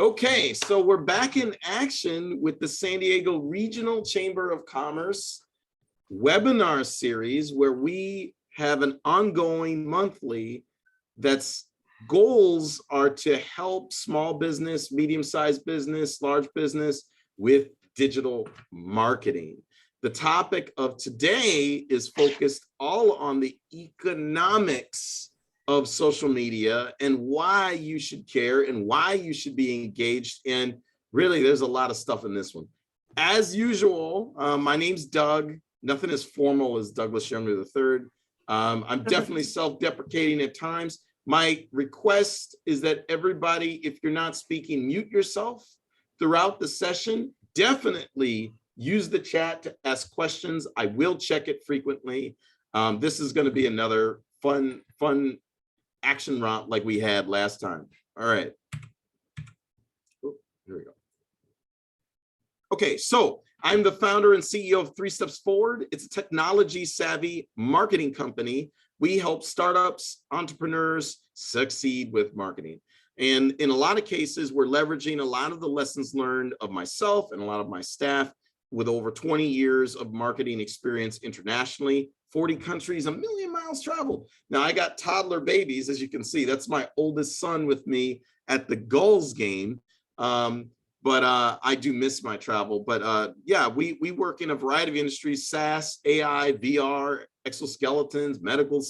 Okay, so we're back in action with the San Diego Regional Chamber of Commerce webinar series, where we have an ongoing monthly that's goals are to help small business, medium-sized business, large business with digital marketing. The topic of today is focused all on the economics of social media and why you should care and why you should be engaged. And really, there's a lot of stuff in this one. As usual, my name's Doug. Nothing as formal as Douglas Younger III. I'm definitely self-deprecating at times. My request is that everybody, if you're not speaking, mute yourself throughout the session. Definitely use the chat to ask questions. I will check it frequently. This is going to be another fun action romp like we had last time. All right. Oh, here we go. Okay, so I'm the founder and CEO of 3 Steps Forward. It's a technology savvy marketing company. We help startups, entrepreneurs succeed with marketing. And in a lot of cases, we're leveraging a lot of the lessons learned of myself and a lot of my staff with over 20 years of marketing experience internationally, 40 countries, 1 million miles traveled. Now I got toddler babies, as you can see. That's my oldest son with me at the Gulls game. But I do miss my travel. But yeah, we work in a variety of industries: SaaS, AI, VR, exoskeletons, medical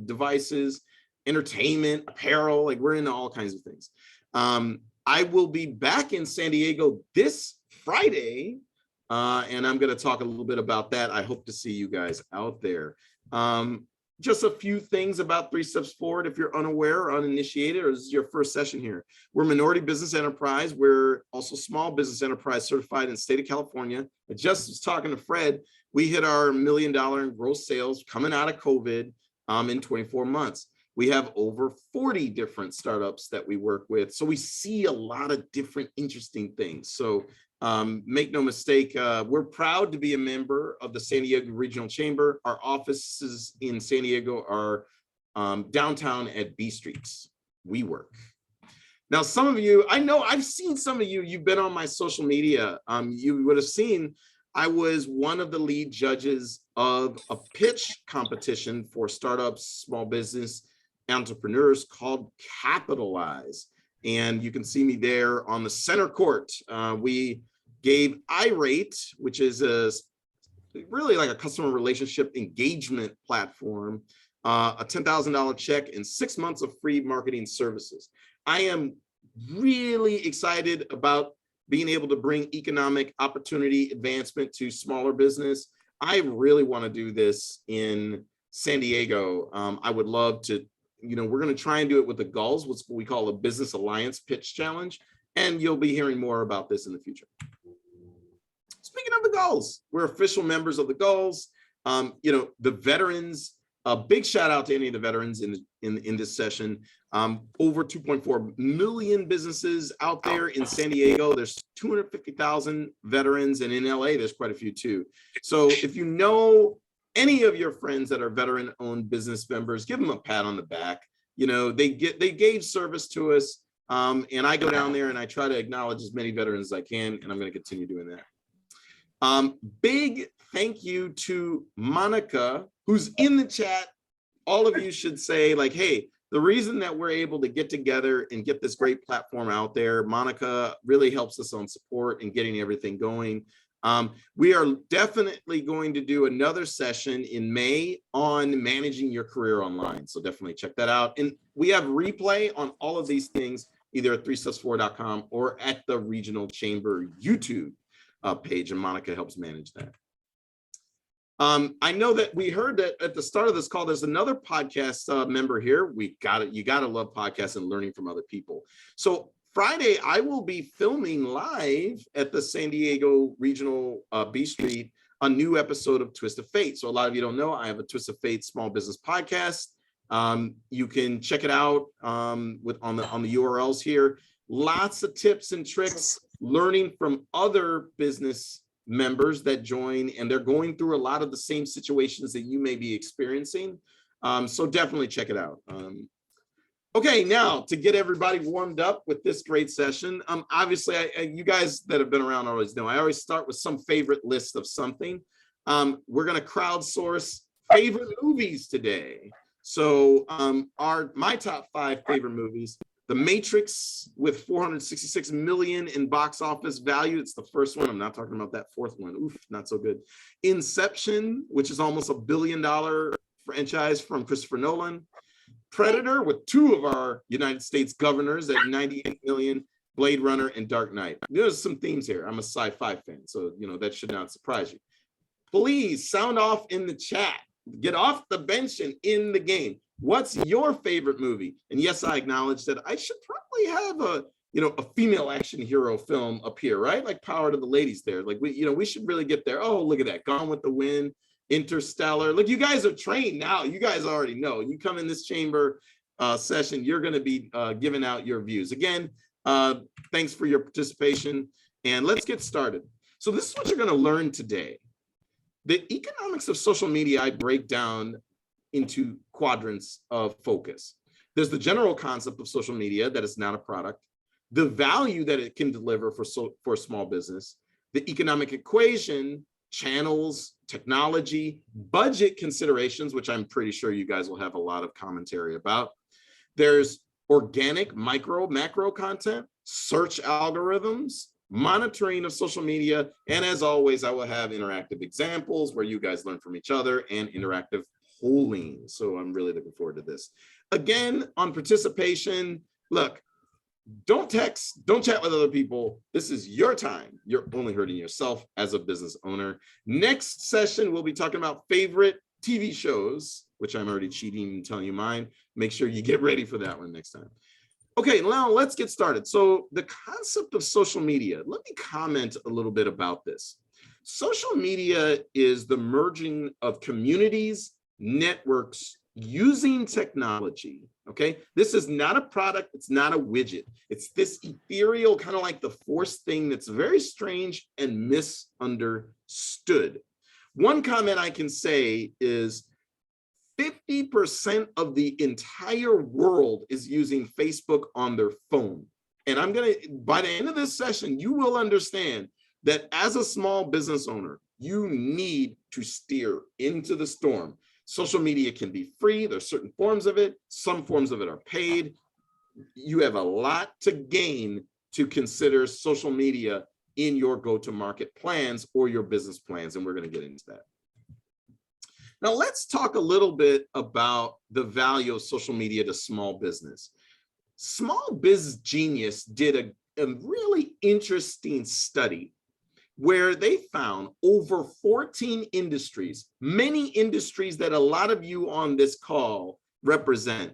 devices, entertainment, apparel. Like, we're into all kinds of things. I will be back in San Diego this Friday, and I'm going to talk a little bit about that. I hope to see you guys out there. Just a few things about 3 Steps Forward. If you're unaware or uninitiated, or this is your first session here, we're minority business enterprise. We're also small business enterprise certified in the state of California. I just was talking to Fred. We hit our $1 million in gross sales coming out of COVID in 24 months. We have over 40 different startups that we work with. So we see a lot of different interesting things. So make no mistake, we're proud to be a member of the San Diego Regional Chamber. Our offices in San Diego are downtown at B Streets. We work. Now, some of you, I know I've seen some of you, you've been on my social media. You would have seen I was one of the lead judges of a pitch competition for startups, small business entrepreneurs called Capitalize. And you can see me there on the center court. We gave iRate, which is really like a customer relationship engagement platform, a $10,000 check and 6 months of free marketing services. I am really excited about being able to bring economic opportunity advancement to smaller business. I really want to do this in San Diego. I would love to, we're going to try and do it with the Gulls, what we call a Business Alliance Pitch Challenge. And you'll be hearing more about this in the future. Speaking of the Gulls, we're official members of the Gulls. The veterans, a big shout out to any of the veterans in this session. Over 2.4 million businesses out there in San Diego. There's 250,000 veterans, and in LA, there's quite a few too. So if you know any of your friends that are veteran-owned business members, give them a pat on the back. They gave service to us, and I go down there and I try to acknowledge as many veterans as I can, and I'm going to continue doing that. Big thank you to Monica, who's in the chat. All of you should say, like, hey, the reason that we're able to get together and get this great platform out there, Monica really helps us on support and getting everything going. We are definitely going to do another session in May on managing your career online. So definitely check that out. And we have replay on all of these things, either at 3stepsforward.com or at the Regional Chamber YouTube page, and Monica helps manage that. I know that we heard that at the start of this call, there's another podcast member here. You gotta love podcasts and learning from other people. So Friday, I will be filming live at the San Diego Regional B Street a new episode of Twist of Fate. So a lot of you don't know, I have a Twist of Fate small business podcast. You can check it out on the URLs here. Lots of tips and tricks, learning from other business members that join, and they're going through a lot of the same situations that you may be experiencing. So definitely check it out. Okay, now to get everybody warmed up with this great session, obviously, you guys that have been around always know I always start with some favorite list of something. We're going to crowdsource favorite movies today. So, my top 5 favorite movies: The Matrix with 466 million in box office value. It's the first one. I'm not talking about that fourth one. Oof, not so good. Inception, which is almost $1 billion franchise from Christopher Nolan. Predator with 2 of our United States governors at 98 million, Blade Runner, and Dark Knight. There's some themes here. I'm a sci-fi fan, so that should not surprise you. Please sound off in the chat. Get off the bench and in the game. What's your favorite movie? And yes, I acknowledge that I should probably have a female action hero film up here, right? Like Power to the Ladies there. Like we should really get there. Oh, look at that. Gone with the Wind. Interstellar. Look, you guys are trained now. You guys already know. You come in this chamber session, you're going to be giving out your views. Again, thanks for your participation, and let's get started. So this is what you're going to learn today. The economics of social media I break down into quadrants of focus. There's the general concept of social media, that it's not a product, the value that it can deliver for a small business, the economic equation, channels, technology, budget considerations, which I'm pretty sure you guys will have a lot of commentary about. There's organic, micro, macro content, search algorithms, monitoring of social media, and as always, I will have interactive examples where you guys learn from each other and interactive polling. So I'm really looking forward to this. Again, on participation, look, don't text, don't chat with other people. This is your time. You're only hurting yourself as a business owner. Next session, we'll be talking about favorite TV shows, which I'm already cheating and telling you mine. Make sure you get ready for that one next time. Okay, now let's get started. So the concept of social media, let me comment a little bit about this. Social media is the merging of communities, networks, using technology. Okay, this is not a product, it's not a widget. It's this ethereal, kind of like the Force thing that's very strange and misunderstood. One comment I can say is 50% of the entire world is using Facebook on their phone. And by the end of this session, you will understand that as a small business owner, you need to steer into the storm. Social media can be free. There's certain forms of it. Some forms of it are paid. You have a lot to gain to consider social media in your go-to-market plans or your business plans, and we're going to get into that. Now, let's talk a little bit about the value of social media to small business. Small Biz Genius did a really interesting study where they found over 14 industries, many industries that a lot of you on this call represent.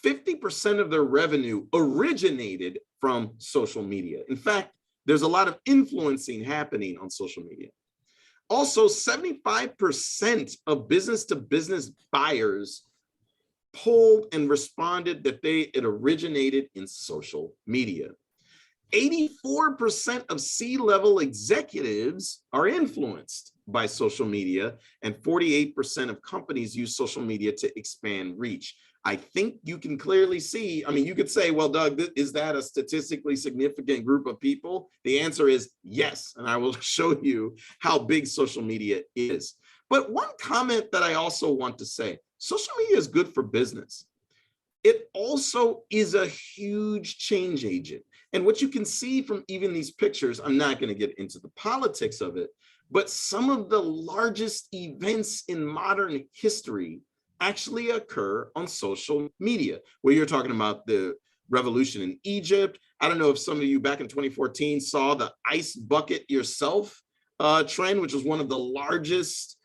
50% of their revenue originated from social media. In fact, there's a lot of influencing happening on social media. Also, 75% of business-to-business buyers polled and responded that it originated in social media. 84% of C-level executives are influenced by social media, and 48% of companies use social media to expand reach. I think you can clearly see, I mean, you could say, well, Doug, is that a statistically significant group of people? The answer is yes, and I will show you how big social media is. But one comment that I also want to say, social media is good for business. It also is a huge change agent. And what you can see from even these pictures, I'm not going to get into the politics of it, but some of the largest events in modern history actually occur on social media, where you're talking about the revolution in Egypt. I don't know if some of you back in 2014 saw the ice bucket yourself trend, which was one of the largest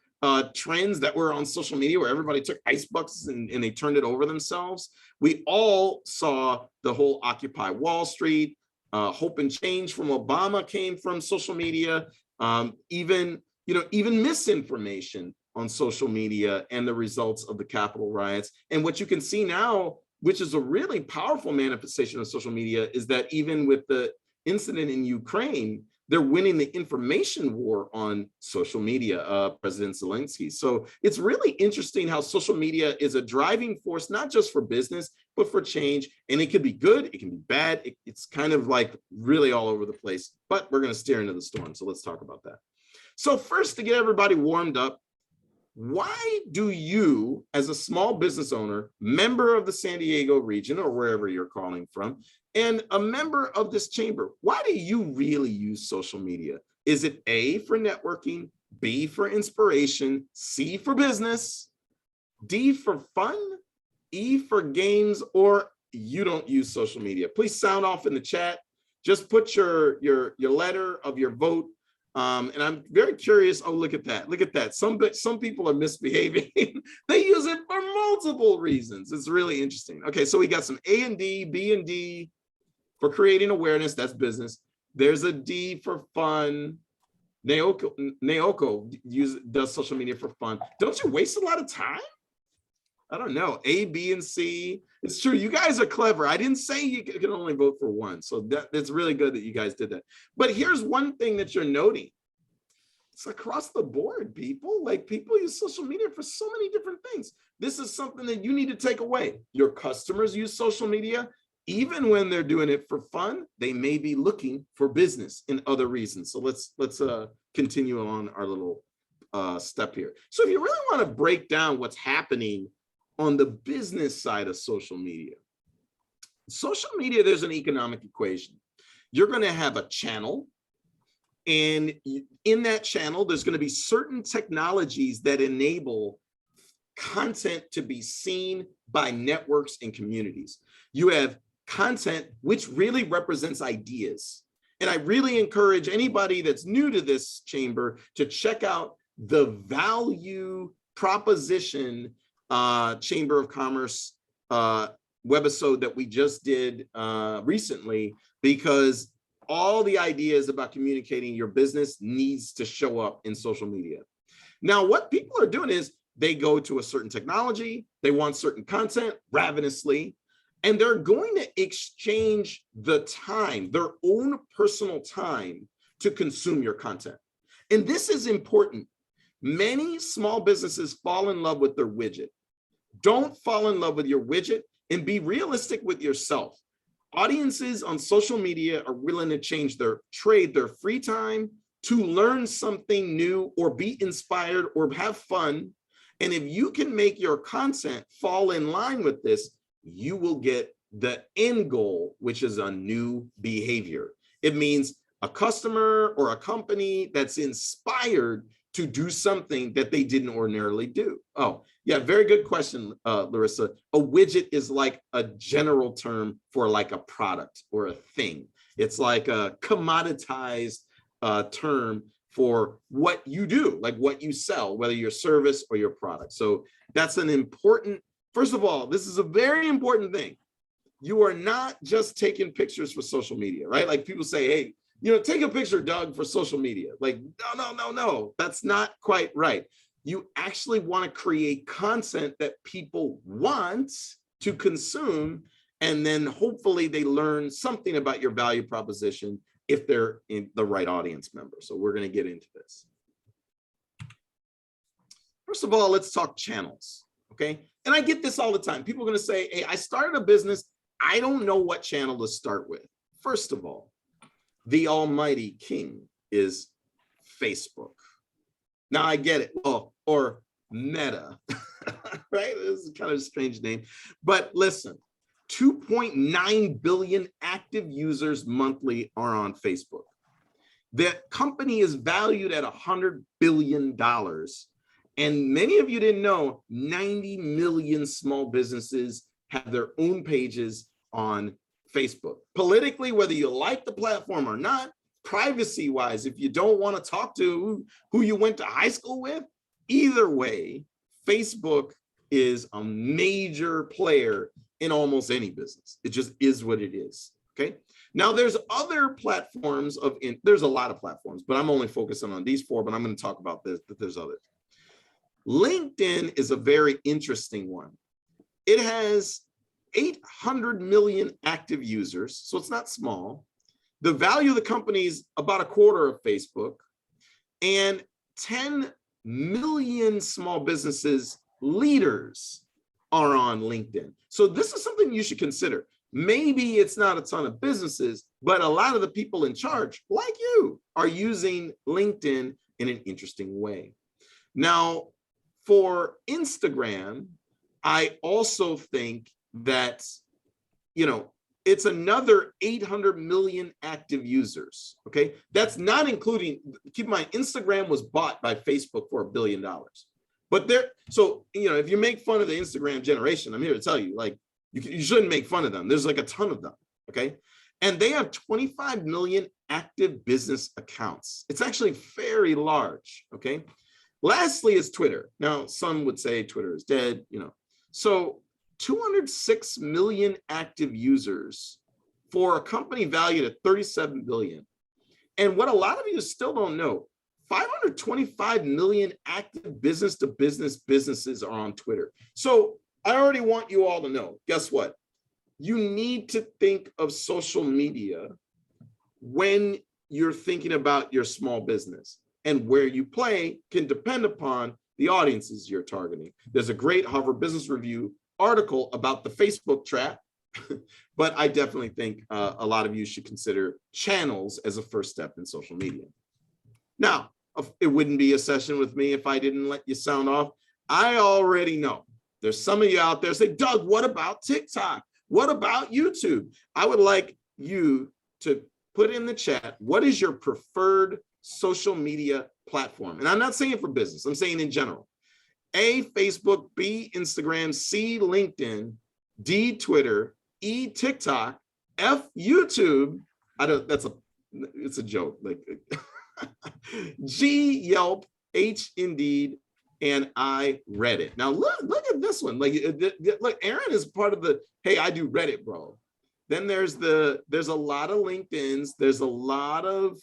trends that were on social media, where everybody took ice buckets and they turned it over themselves. We all saw the whole Occupy Wall Street, Hope and Change from Obama came from social media, even misinformation on social media and the results of the Capitol riots. And what you can see now, which is a really powerful manifestation of social media, is that even with the incident in Ukraine, they're winning the information war on social media, President Zelensky. So it's really interesting how social media is a driving force, not just for business, but for change. And it can be good, it can be bad. It's kind of like really all over the place, but we're going to steer into the storm. So let's talk about that. So first, to get everybody warmed up, why do you, as a small business owner, member of the San Diego region or wherever you're calling from, and a member of this chamber, why do you really use social media? Is it A, for networking, B, for inspiration, C, for business, D, for fun, E, for games, or you don't use social media? Please sound off in the chat. Just put your letter of your vote. And I'm very curious. Oh, look at that. Look at that. Some people are misbehaving. They use it for multiple reasons. It's really interesting. Okay, so we got some A and D, B and D for creating awareness. That's business. There's a D for fun. Naoko does social media for fun. Don't you waste a lot of time? I don't know. A, B, and C. It's true. You guys are clever. I didn't say you can only vote for one. So that's really good that you guys did that. But here's one thing that you're noting. It's across the board, people. Like, people use social media for so many different things. This is something that you need to take away. Your customers use social media. Even when they're doing it for fun, they may be looking for business and other reasons. So let's continue on our little step here. So if you really want to break down what's happening on the business side of social media, there's an economic equation. You're going to have a channel, and in that channel, there's going to be certain technologies that enable content to be seen by networks and communities. You have content, which really represents ideas. And I really encourage anybody that's new to this chamber to check out the value proposition Chamber of Commerce webisode that we just did recently, because all the ideas about communicating your business needs to show up in social media. Now, what people are doing is they go to a certain technology, they want certain content ravenously, and they're going to exchange the time, their own personal time, to consume your content. And this is important. Many small businesses fall in love with their widget. Don't fall in love with your widget, and be realistic with yourself. Audiences on social media are willing to trade their free time to learn something new or be inspired or have fun. And if you can make your content fall in line with this, you will get the end goal, which is a new behavior. It means a customer or a company that's inspired to do something that they didn't ordinarily do. Oh, yeah, very good question, Larissa. A widget is like a general term for like a product or a thing. It's like a commoditized term for what you do, like what you sell, whether your service or your product. So that's an important, first of all, this is a very important thing. You are not just taking pictures for social media, right? Like people say, hey, take a picture, Doug, for social media. Like, no, that's not quite right. You actually want to create content that people want to consume, and then hopefully they learn something about your value proposition if they're in the right audience member. So we're going to get into this. First of all, let's talk channels, okay? And I get this all the time. People are going to say, hey, I started a business. I don't know what channel to start with. First of all, the almighty king is Facebook. Now I get it. Oh, or Meta, right? This is kind of a strange name. But listen, 2.9 billion active users monthly are on Facebook. The company is valued at $100 billion. And many of you didn't know, 90 million small businesses have their own pages on Facebook. Politically, whether you like the platform or not, privacy-wise, if you don't want to talk to who you went to high school with, either way, Facebook is a major player in almost any business. It just is what it is, okay? Now, there's other platforms there's a lot of platforms, but I'm only focusing on these four, but I'm going to talk about this, but there's others. LinkedIn is a very interesting one. It has 800 million active users, so it's not small. The value of the company is about a quarter of Facebook, and 10 million small businesses leaders are on LinkedIn. So this is something you should consider. Maybe it's not a ton of businesses, but a lot of the people in charge, like you, are using LinkedIn in an interesting way. Now, for Instagram, I also think that, it's another 800 million active users, okay? That's not including, keep in mind, Instagram was bought by Facebook for $1 billion. But if you make fun of the Instagram generation, I'm here to tell you, like, you shouldn't make fun of them. There's like a ton of them, okay? And they have 25 million active business accounts. It's actually very large, okay? Lastly is Twitter. Now, some would say Twitter is dead, So 206 million active users for a company valued at 37 billion. And what a lot of you still don't know, 525 million active business-to-business businesses are on Twitter. So I already want you all to know, guess what? You need to think of social media when you're thinking about your small business, and where you play can depend upon the audiences you're targeting. There's a great Harvard Business Review article about the Facebook trap, but I definitely think a lot of you should consider channels as a first step in social media. Now, it wouldn't be a session with me if I didn't let you sound off. I already know there's some of you out there say, Doug, what about TikTok? What about YouTube? I would like you to put in the chat, what is your preferred social media platform? And I'm not saying for business, I'm saying in general. A, Facebook, B, Instagram, C, LinkedIn, D, Twitter, E, TikTok, F, YouTube. It's a joke. Like G, Yelp, H, Indeed, and I, Reddit. Now look at this one. Like, look, Aaron is part of the, hey, I do Reddit, bro. Then there's a lot of LinkedIn's. There's a lot of,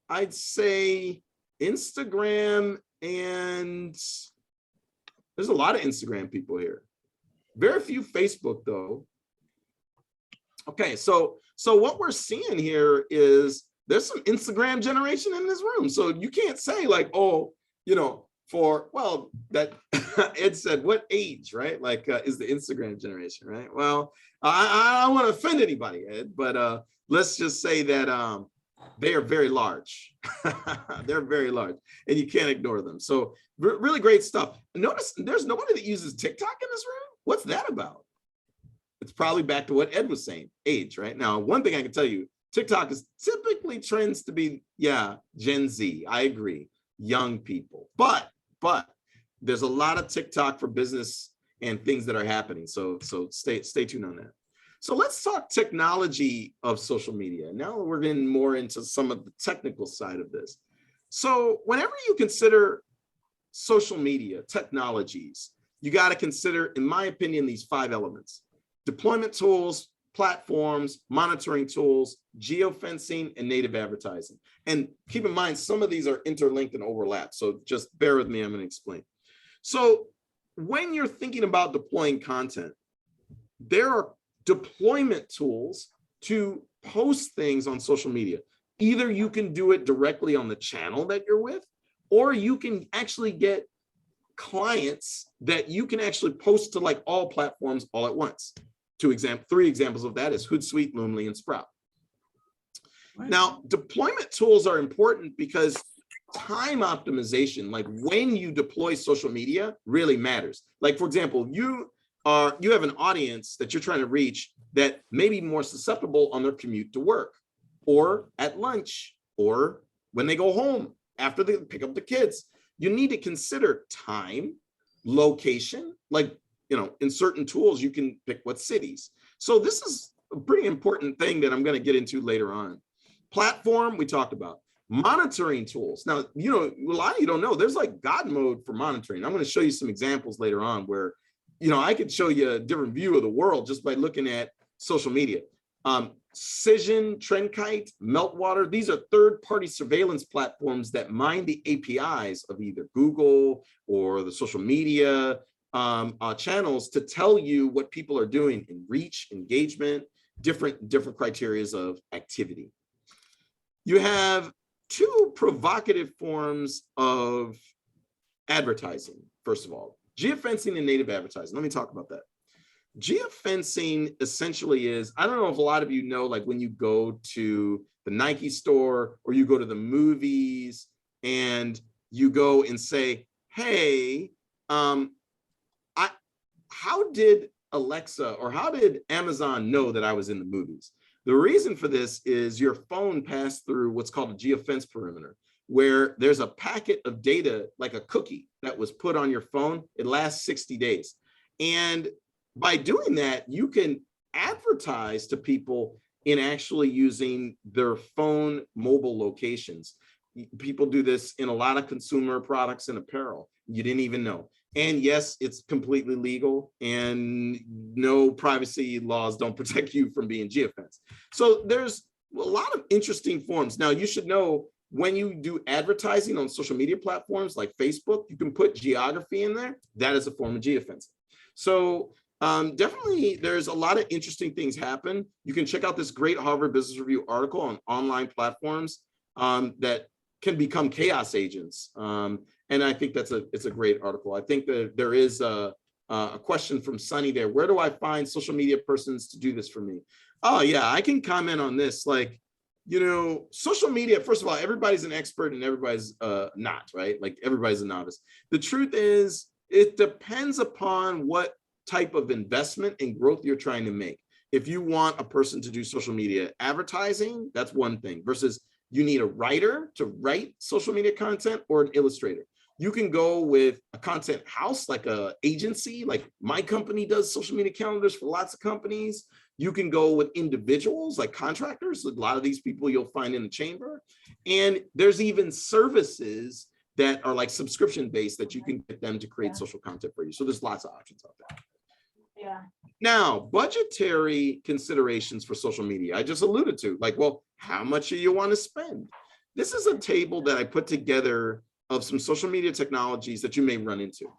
I'd say, Instagram, and there's a lot of Instagram people here. Very few Facebook though. Okay, so what we're seeing here is there's some Instagram generation in this room. So you can't say like, oh, that Ed said, what age, right? Like, is the Instagram generation, right? Well, I don't want to offend anybody, Ed, but let's just say that they are very large. They're very large, and you can't ignore them. So really great stuff. Notice there's nobody that uses TikTok in this room. What's that about? It's probably back to what Ed was saying, age, right? Now, one thing I can tell you, TikTok is typically trends to be, Gen Z. I agree, young people. But there's a lot of TikTok for business and things that are happening. So stay tuned on that. So let's talk technology of social media. Now we're getting more into some of the technical side of this. So whenever you consider social media technologies, you got to consider, in my opinion, these 5 elements: deployment tools, platforms, monitoring tools, geofencing, and native advertising. And keep in mind, some of these are interlinked and overlap. So just bear with me, I'm going to explain. So when you're thinking about deploying content, there are deployment tools to post things on social media. Either you can do it directly on the channel that you're with, or you can actually get clients that you can actually post to like all platforms all at once. 3 examples of that is Hootsuite, Loomly, and Sprout. Right. Now, deployment tools are important because time optimization, like when you deploy social media, really matters. Like, for example, you have an audience that you're trying to reach that may be more susceptible on their commute to work, or at lunch, or when they go home after they pick up the kids. You need to consider time, location, like, in certain tools, you can pick what cities. So this is a pretty important thing that I'm going to get into later on. Platform, we talked about. Monitoring tools. Now, a lot of you don't know, there's like God mode for monitoring. I'm going to show you some examples later on where, I could show you a different view of the world just by looking at social media. Cision, Trendkite, Meltwater, these are third-party surveillance platforms that mine the APIs of either Google or the social media channels to tell you what people are doing in reach, engagement, different criteria of activity. You have two provocative forms of advertising, first of all, geofencing and native advertising. Let me talk about that. Geofencing essentially is, I don't know if a lot of you know, like when you go to the Nike store or you go to the movies and you go and say, hey, how did Alexa or how did Amazon know that I was in the movies? The reason for this is your phone passed through what's called a geofence perimeter, where there's a packet of data, like a cookie that was put on your phone. It lasts 60 days. And by doing that, you can advertise to people in actually using their phone mobile locations. People do this in a lot of consumer products and apparel. You didn't even know. And yes, it's completely legal and no privacy laws don't protect you from being geofenced. So there's a lot of interesting forms. Now you should know when you do advertising on social media platforms like Facebook, you can put geography in there. That is a form of geofencing. So definitely there's a lot of interesting things happen. You can check out this great Harvard Business Review article on online platforms that can become chaos agents. And I think it's a great article. I think that there is a question from Sunny there. Where do I find social media persons to do this for me? Oh yeah, I can comment on this. Like, you know, social media, first of all, everybody's an expert and everybody's not, right? Like everybody's a novice. The truth is, it depends upon what type of investment and growth you're trying to make. If you want a person to do social media advertising, that's one thing, versus you need a writer to write social media content or an illustrator. You can go with a content house, like a agency, like my company does social media calendars for lots of companies. You can go with individuals like contractors. A lot of these people you'll find in the chamber. And there's even services that are like subscription based that you can get them to create social content for you. So there's lots of options out there. Yeah. Now, budgetary considerations for social media, I just alluded to, like, well, how much do you want to spend? This is a table that I put together of some social media technologies that you may run into.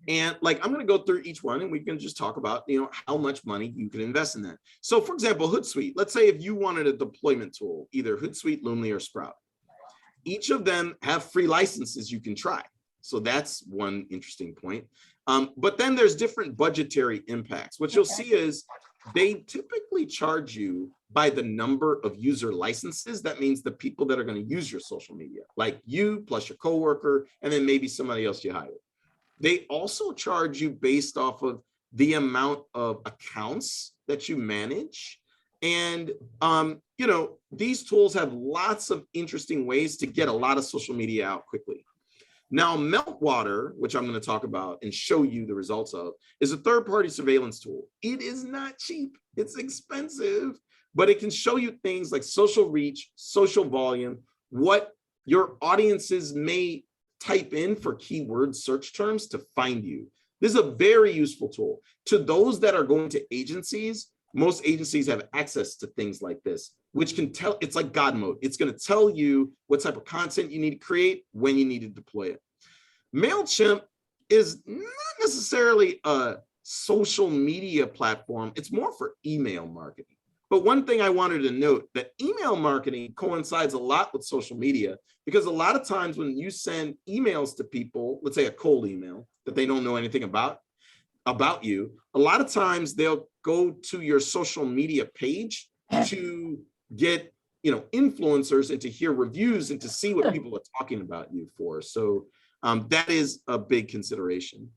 And like, I'm going to go through each one and we can just talk about, you know, how much money you can invest in that. So for example, Hootsuite, let's say if you wanted a deployment tool, either Hootsuite, Loomly, or Sprout, each of them have free licenses you can try. So that's one interesting point. But then there's different budgetary impacts. What you'll see is they typically charge you by the number of user licenses. That means the people that are going to use your social media, like you plus your coworker, and then maybe somebody else you hire. They also charge you based off of the amount of accounts that you manage. And, you know, these tools have lots of interesting ways to get a lot of social media out quickly. Now, Meltwater, which I'm going to talk about and show you the results of, is a third-party surveillance tool. It is not cheap. It's expensive, but it can show you things like social reach, social volume, what your audiences may type in for keyword search terms to find you. This is a very useful tool. To those that are going to agencies, most agencies have access to things like this, which can tell, it's like God mode. It's going to tell you what type of content you need to create, when you need to deploy it. MailChimp is not necessarily a social media platform. It's more for email marketing. But one thing I wanted to note, that email marketing coincides a lot with social media, because a lot of times when you send emails to people, let's say a cold email that they don't know anything about you, a lot of times they'll go to your social media page to get, you know, influencers and to hear reviews and to see what people are talking about you for. So that is a big consideration.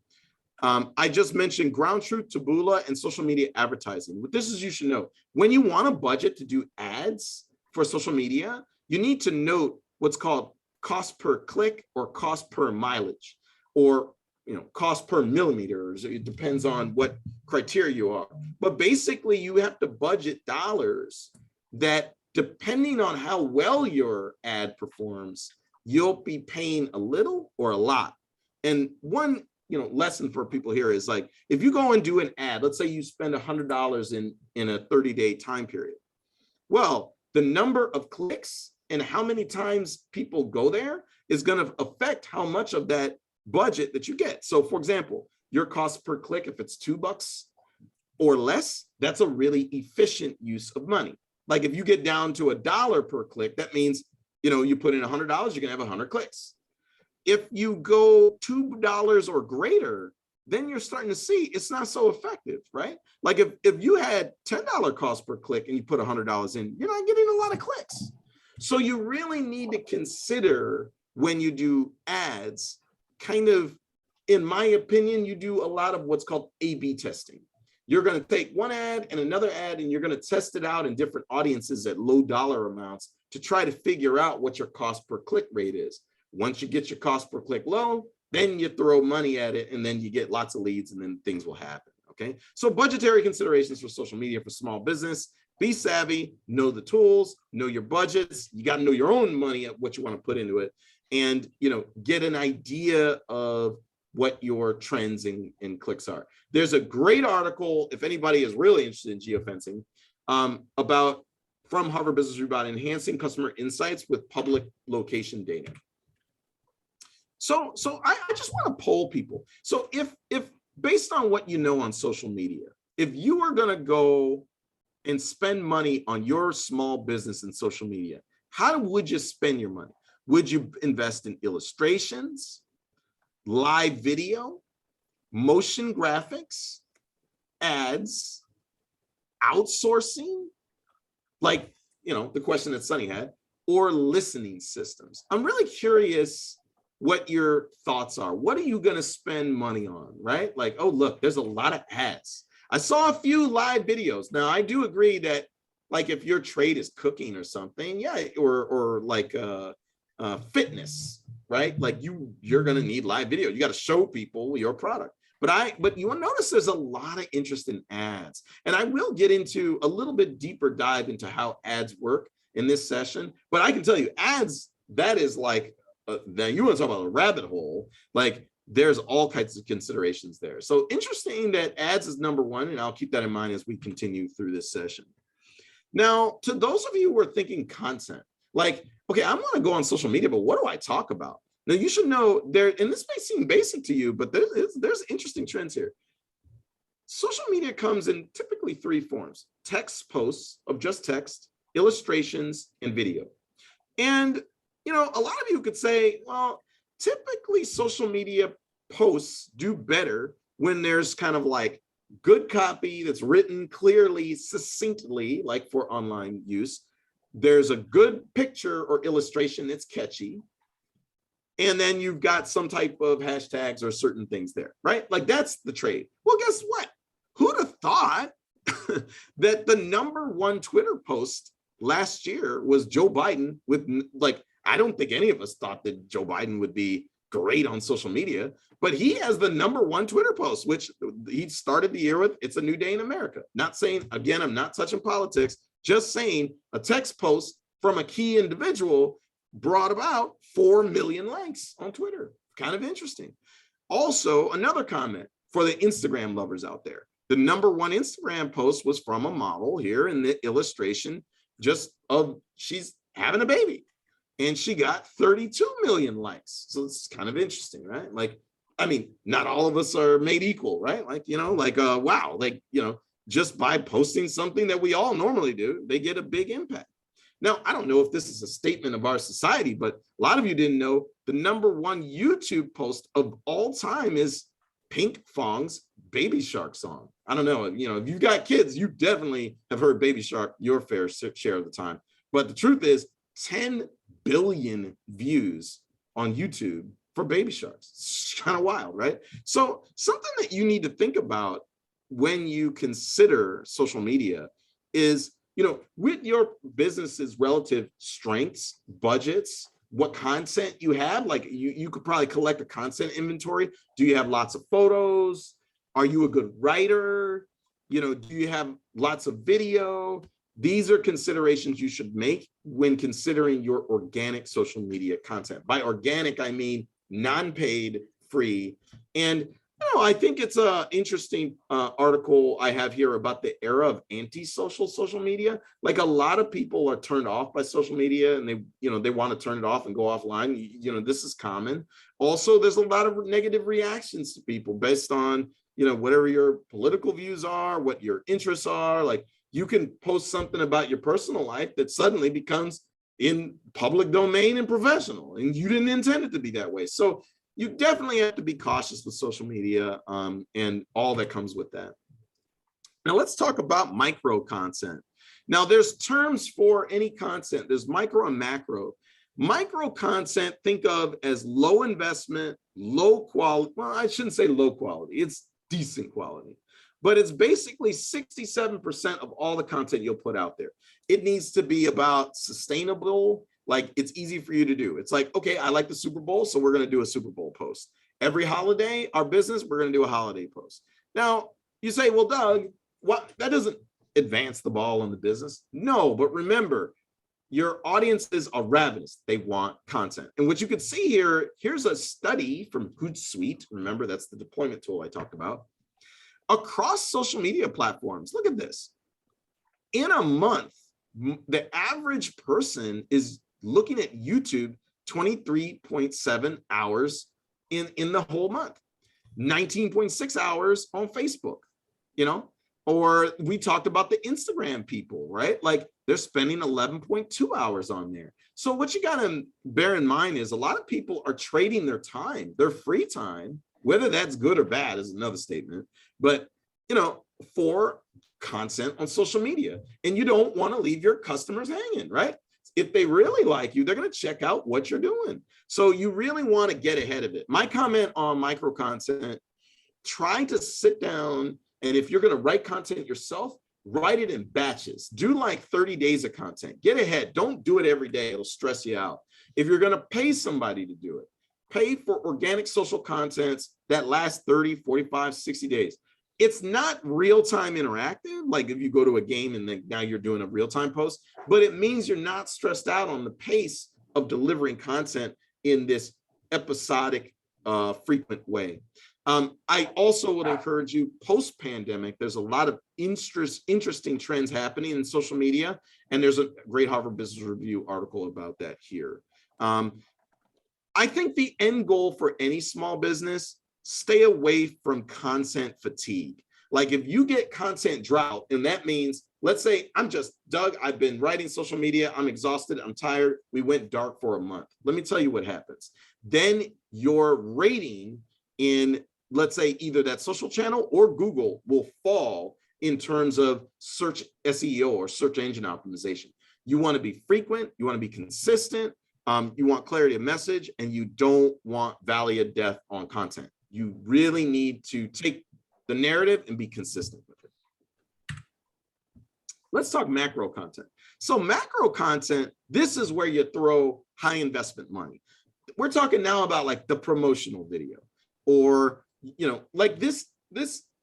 I just mentioned ground truth, Taboola, and social media advertising. What this is, you should know, when you want a budget to do ads for social media, you need to note what's called cost per click or cost per mileage, or, you know, cost per millimeters. It depends on what criteria you are. But basically, you have to budget dollars that, depending on how well your ad performs, you'll be paying a little or a lot. And one, you know, lesson for people here is, like, if you go and do an ad, let's say you spend $100 in a 30-day time period. Well, the number of clicks and how many times people go there is going to affect how much of that budget that you get. So for example, your cost per click, if it's $2 or less, that's a really efficient use of money. Like if you get down to $1 per click, that means, you put in $100, you're gonna have 100 clicks. If you go $2 or greater, then you're starting to see it's not so effective, right? Like if you had $10 cost per click and you put $100 in, you're not getting a lot of clicks. So you really need to consider when you do ads, kind of, in my opinion, you do a lot of what's called A/B testing. You're going to take one ad and another ad, and you're going to test it out in different audiences at low dollar amounts to try to figure out what your cost per click rate is. Once you get your cost per click low, then you throw money at it, and then you get lots of leads, and then things will happen, okay? So budgetary considerations for social media for small business: be savvy, know the tools, know your budgets. You got to know your own money at what you want to put into it, and get an idea of what your trends and clicks are. There's a great article, if anybody is really interested in geofencing, from Harvard Business Review about enhancing customer insights with public location data. So I just want to poll people. So if based on what you know on social media, if you are going to go and spend money on your small business in social media, how would you spend your money? Would you invest in illustrations, live video, motion graphics, ads, outsourcing, like, the question that Sunny had, or listening systems? I'm really curious what your thoughts are. What are you going to spend money on, right? Like, oh, look, there's a lot of ads. I saw a few live videos. Now, I do agree that, like, if your trade is cooking or something, yeah, or like fitness, right? Like you're going to need live video. You got to show people your product. But you will notice there's a lot of interest in ads. And I will get into a little bit deeper dive into how ads work in this session. But I can tell you, ads, that is like, now you want to talk about a rabbit hole, like there's all kinds of considerations there. So interesting that ads is number one, and I'll keep that in mind as we continue through this session. Now, to those of you who are thinking content, like, okay, I'm going to go on social media, but what do I talk about? Now, you should know there, and this may seem basic to you, but there's interesting trends here. Social media comes in typically three forms: text posts of just text, illustrations, and video. And, a lot of you could say, well, typically social media posts do better when there's kind of like good copy that's written clearly, succinctly, like for online use. There's a good picture or illustration that's catchy. And then you've got some type of hashtags or certain things there, right? Like that's the trade. Well, guess what? Who'd have thought that the #1 Twitter post last year was Joe Biden with, like, I don't think any of us thought that Joe Biden would be great on social media, but he has the #1 Twitter post, which he started the year with, "It's a new day in America." Not saying, again, I'm not touching politics, just saying a text post from a key individual brought about 4 million likes on Twitter. Kind of interesting. Also, another comment for the Instagram lovers out there. The #1 Instagram post was from a model here in the illustration, just of she's having a baby. And she got 32 million likes. So it's kind of interesting, right? Like, I mean, not all of us are made equal, right? Like, wow, like, just by posting something that we all normally do, they get a big impact. Now, I don't know if this is a statement of our society, but a lot of you didn't know the #1 YouTube post of all time is Pink Fong's Baby Shark song. I don't know, if you've got kids, you definitely have heard Baby Shark your fair share of the time. But the truth is, 10 billion views on YouTube for Baby Sharks. It's kind of wild, right? So something that you need to think about when you consider social media is, with your business's relative strengths, budgets, what content you have. Like you could probably collect a content inventory. Do you have lots of photos? Are you a good writer? Do you have lots of video? These are considerations you should make when considering your organic social media content. By organic, I mean non-paid, free. And I think it's an interesting article I have here about the era of anti-social social media. Like a lot of people are turned off by social media, and they want to turn it off and go offline. This is common. Also, there's a lot of negative reactions to people based on whatever your political views are, what your interests are. Like, You can post something about your personal life that suddenly becomes in public domain and professional, and you didn't intend it to be that way. So you definitely have to be cautious with social media and all that comes with that. Now let's talk about micro content. Now there's terms for any content. There's micro and macro. Micro content, think of as low investment, low quality. Well, I shouldn't say low quality. It's decent quality. But it's basically 67% of all the content you'll put out there. It needs to be about sustainable, like it's easy for you to do. It's like, okay, I like the Super Bowl, so we're going to do a Super Bowl post. Every holiday, our business, we're going to do a holiday post. Now, you say, well, Doug, what? That doesn't advance the ball in the business. No, but remember, your audiences are ravenous. They want content. And what you can see here, here's a study from Hootsuite. Remember, that's the deployment tool I talked about. Across social media platforms, look at this. In a month, the average person is looking at YouTube 23.7 hours in the whole month, 19.6 hours on Facebook, you know, or we talked about the Instagram people, right? Like they're spending 11.2 hours on there. So what you got to bear in mind is a lot of people are trading their time, their free time, whether that's good or bad is another statement, but you know, for content on social media. And you don't want to leave your customers hanging, right? If they really like you, they're going to check out what you're doing. So you really want to get ahead of it. My comment on micro content, try to sit down, and if you're going to write content yourself, write it in batches. Do like 30 days of content. Get ahead. Don't do it every day. It'll stress you out. If you're going to pay somebody to do it, pay for organic social contents that last 30, 45, 60 days. It's not real-time interactive, like if you go to a game and then now you're doing a real-time post, but it means you're not stressed out on the pace of delivering content in this episodic, frequent way. I also would encourage you, post-pandemic, there's a lot of interesting trends happening in social media, and there's a great Harvard Business Review article about that here. I think the end goal for any small business, stay away from content fatigue. Like if you get content drought, and that means, let's say I'm just, Doug, I've been writing social media, I'm exhausted, I'm tired, we went dark for a month. Let me tell you what happens. Then your rating in, let's say, either that social channel or Google will fall in terms of search SEO or search engine optimization. You want to be frequent, you want to be consistent, you want clarity of message, and you don't want valley of death on content. You really need to take the narrative and be consistent with it. Let's talk macro content. So macro content, this is where you throw high investment money. We're talking now about like the promotional video, or, you know, like this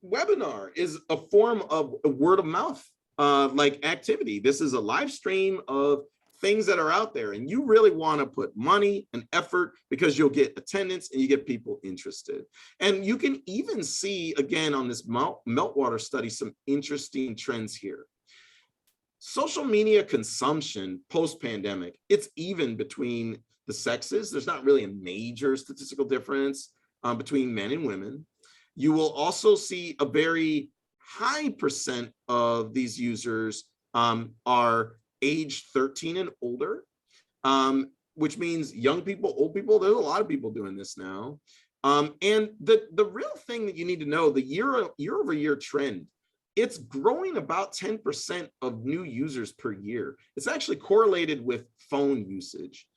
webinar is a form of a word of mouth like activity. This is a live stream of things that are out there, and you really want to put money and effort because you'll get attendance and you get people interested. And you can even see, again, on this meltwater study, some interesting trends here. Social media consumption post-pandemic, it's even between the sexes. There's not really a major statistical difference between men and women. You will also see a very high percent of these users are age 13 and older, which means young people, old people. There's a lot of people doing this now. And the real thing that you need to know, the year-over-year trend, it's growing about 10% of new users per year. It's actually correlated with phone usage.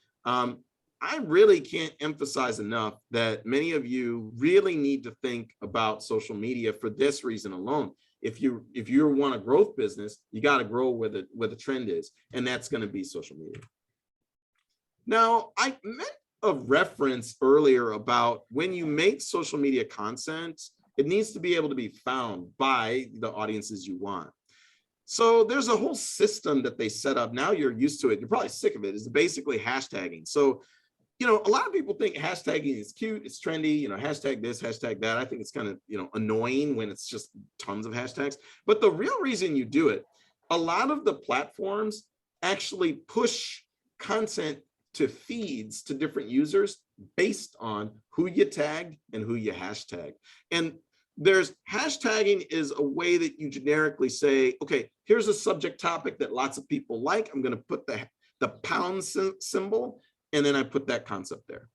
I really can't emphasize enough that many of you really need to think about social media for this reason alone. If you want a growth business, you got to grow where the trend is, and that's going to be social media. Now, I meant a reference earlier about when you make social media content, it needs to be able to be found by the audiences you want. So there's a whole system that they set up. Now you're used to it. You're probably sick of it. It's basically hashtagging. So, you know, a lot of people think hashtagging is cute, it's trendy, you know, hashtag this, hashtag that. I think it's kind of, you know, annoying when it's just tons of hashtags. But the real reason you do it, a lot of the platforms actually push content to feeds to different users based on who you tagged and who you hashtag. And There's hashtagging is a way that you generically say, okay, here's a subject topic that lots of people like. I'm going to put the pound symbol, and then I put that concept there.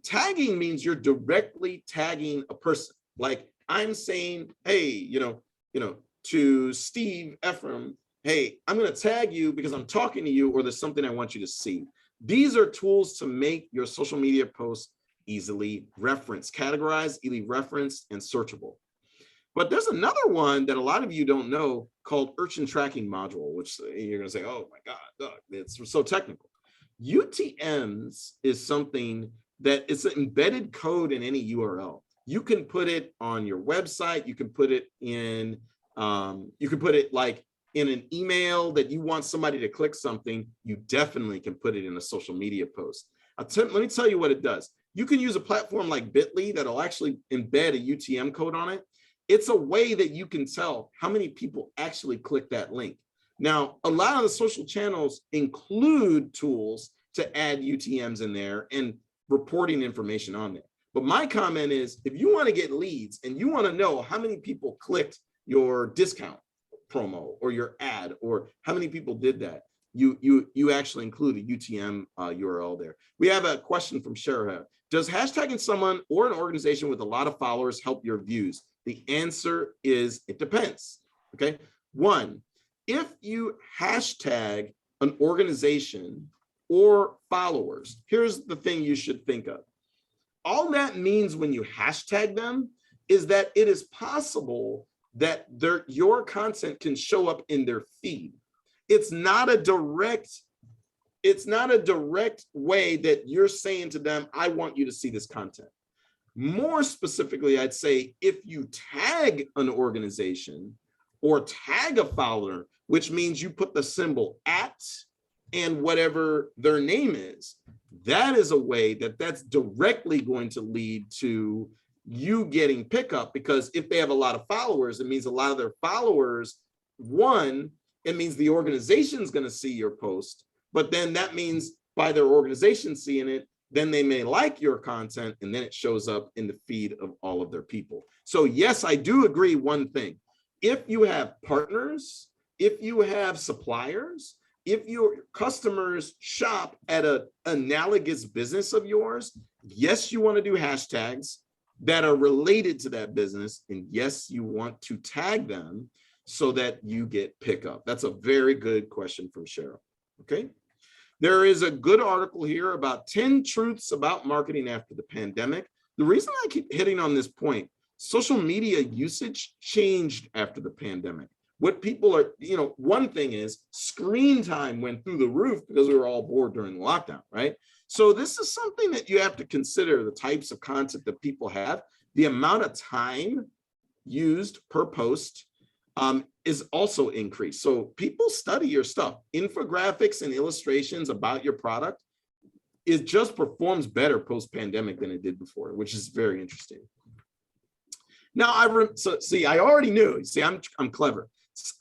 Tagging means you're directly tagging a person. Like I'm saying, hey, to Steve Ephraim, hey, I'm going to tag you because I'm talking to you, or there's something I want you to see. These are tools to make your social media posts easily referenced, categorized, easily referenced, and searchable. But there's another one that a lot of you don't know called Urchin Tracking Module, which you're going to say, oh my God, Doug, it's so technical. UTMs is something that it's an embedded code in any URL. You can put it on your website. You can put it in, like in an email that you want somebody to click something. You definitely can put it in a social media post. Let me tell you what it does. You can use a platform like Bitly that'll actually embed a UTM code on it. It's a way that you can tell how many people actually click that link. Now, a lot of the social channels include tools to add UTMs in there and reporting information on there. But my comment is, if you want to get leads and you want to know how many people clicked your discount promo or your ad, or how many people did that, you actually include a UTM URL there. We have a question from Shara. Does hashtagging someone or an organization with a lot of followers help your views? The answer is it depends. Okay. One, if you hashtag an organization or followers, here's the thing you should think of. All that means when you hashtag them is that it is possible that your content can show up in their feed. It's not a direct way that you're saying to them, I want you to see this content. More specifically, I'd say if you tag an organization or tag a follower, which means you put the symbol @ and whatever their name is, that is a way that's directly going to lead to you getting pickup, because if they have a lot of followers, it means a lot of their followers, one, it means the organization's going to see your post, but then that means by their organization seeing it, then they may like your content, and then it shows up in the feed of all of their people. So yes, I do agree one thing. If you have partners, if you have suppliers, if your customers shop at an analogous business of yours, yes, you want to do hashtags that are related to that business. And yes, you want to tag them so that you get pickup. That's a very good question from Cheryl. Okay. There is a good article here about 10 truths about marketing after the pandemic. The reason I keep hitting on this point, social media usage changed after the pandemic. What people are, one thing is screen time went through the roof because we were all bored during the lockdown, right? So this is something that you have to consider, the types of content that people have, the amount of time used per post is also increased. So people study your stuff. Infographics and illustrations about your product, it just performs better post-pandemic than it did before, which is very interesting. Now, I already knew. See, I'm clever.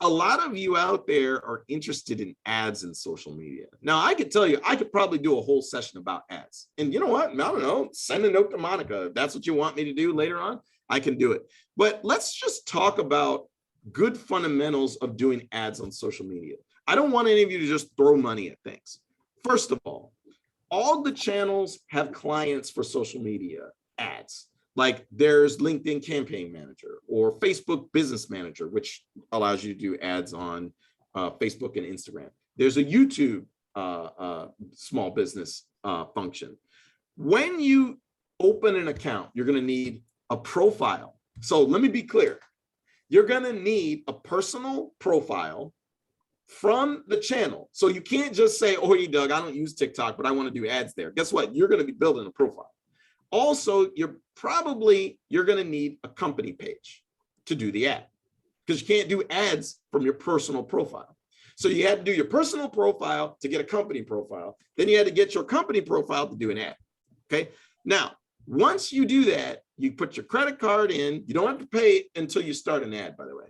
A lot of you out there are interested in ads in social media. Now, I could tell you, I could probably do a whole session about ads. And you know what? I don't know. Send a note to Monica. If that's what you want me to do later on, I can do it. But let's just talk about good fundamentals of doing ads on social media. I don't want any of you to just throw money at things. First of all the channels have clients for social media ads. Like there's LinkedIn Campaign Manager or Facebook Business Manager, which allows you to do ads on Facebook and Instagram. There's a YouTube small business function. When you open an account, you're going to need a profile. So let me be clear. You're going to need a personal profile from the channel. So you can't just say, oh, hey, Doug, I don't use TikTok, but I want to do ads there. Guess what? You're going to be building a profile. Also, you're going to need a company page to do the ad, because you can't do ads from your personal profile. So you had to do your personal profile to get a company profile. Then you had to get your company profile to do an ad. Okay. Now, once you do that, you put your credit card in. You don't have to pay until you start an ad, by the way.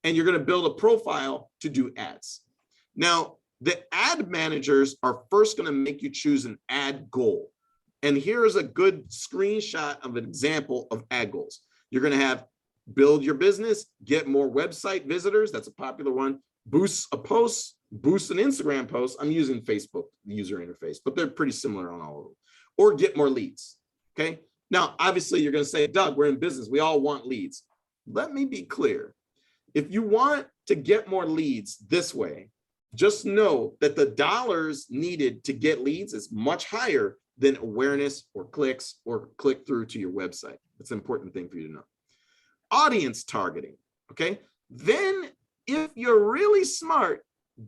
And you're going to build a profile to do ads. Now, the ad managers are first going to make you choose an ad goal. And here is a good screenshot of an example of ad goals. You're going to have build your business, get more website visitors. That's a popular one. Boost a post, boost an Instagram post. I'm using Facebook user interface, but they're pretty similar on all of them. Or get more leads, okay? Now, obviously you're gonna say, Doug, we're in business, we all want leads. Let me be clear. If you want to get more leads this way, just know that the dollars needed to get leads is much higher than awareness or clicks or click through to your website. That's an important thing for you to know. Audience targeting, okay? Then if you're really smart,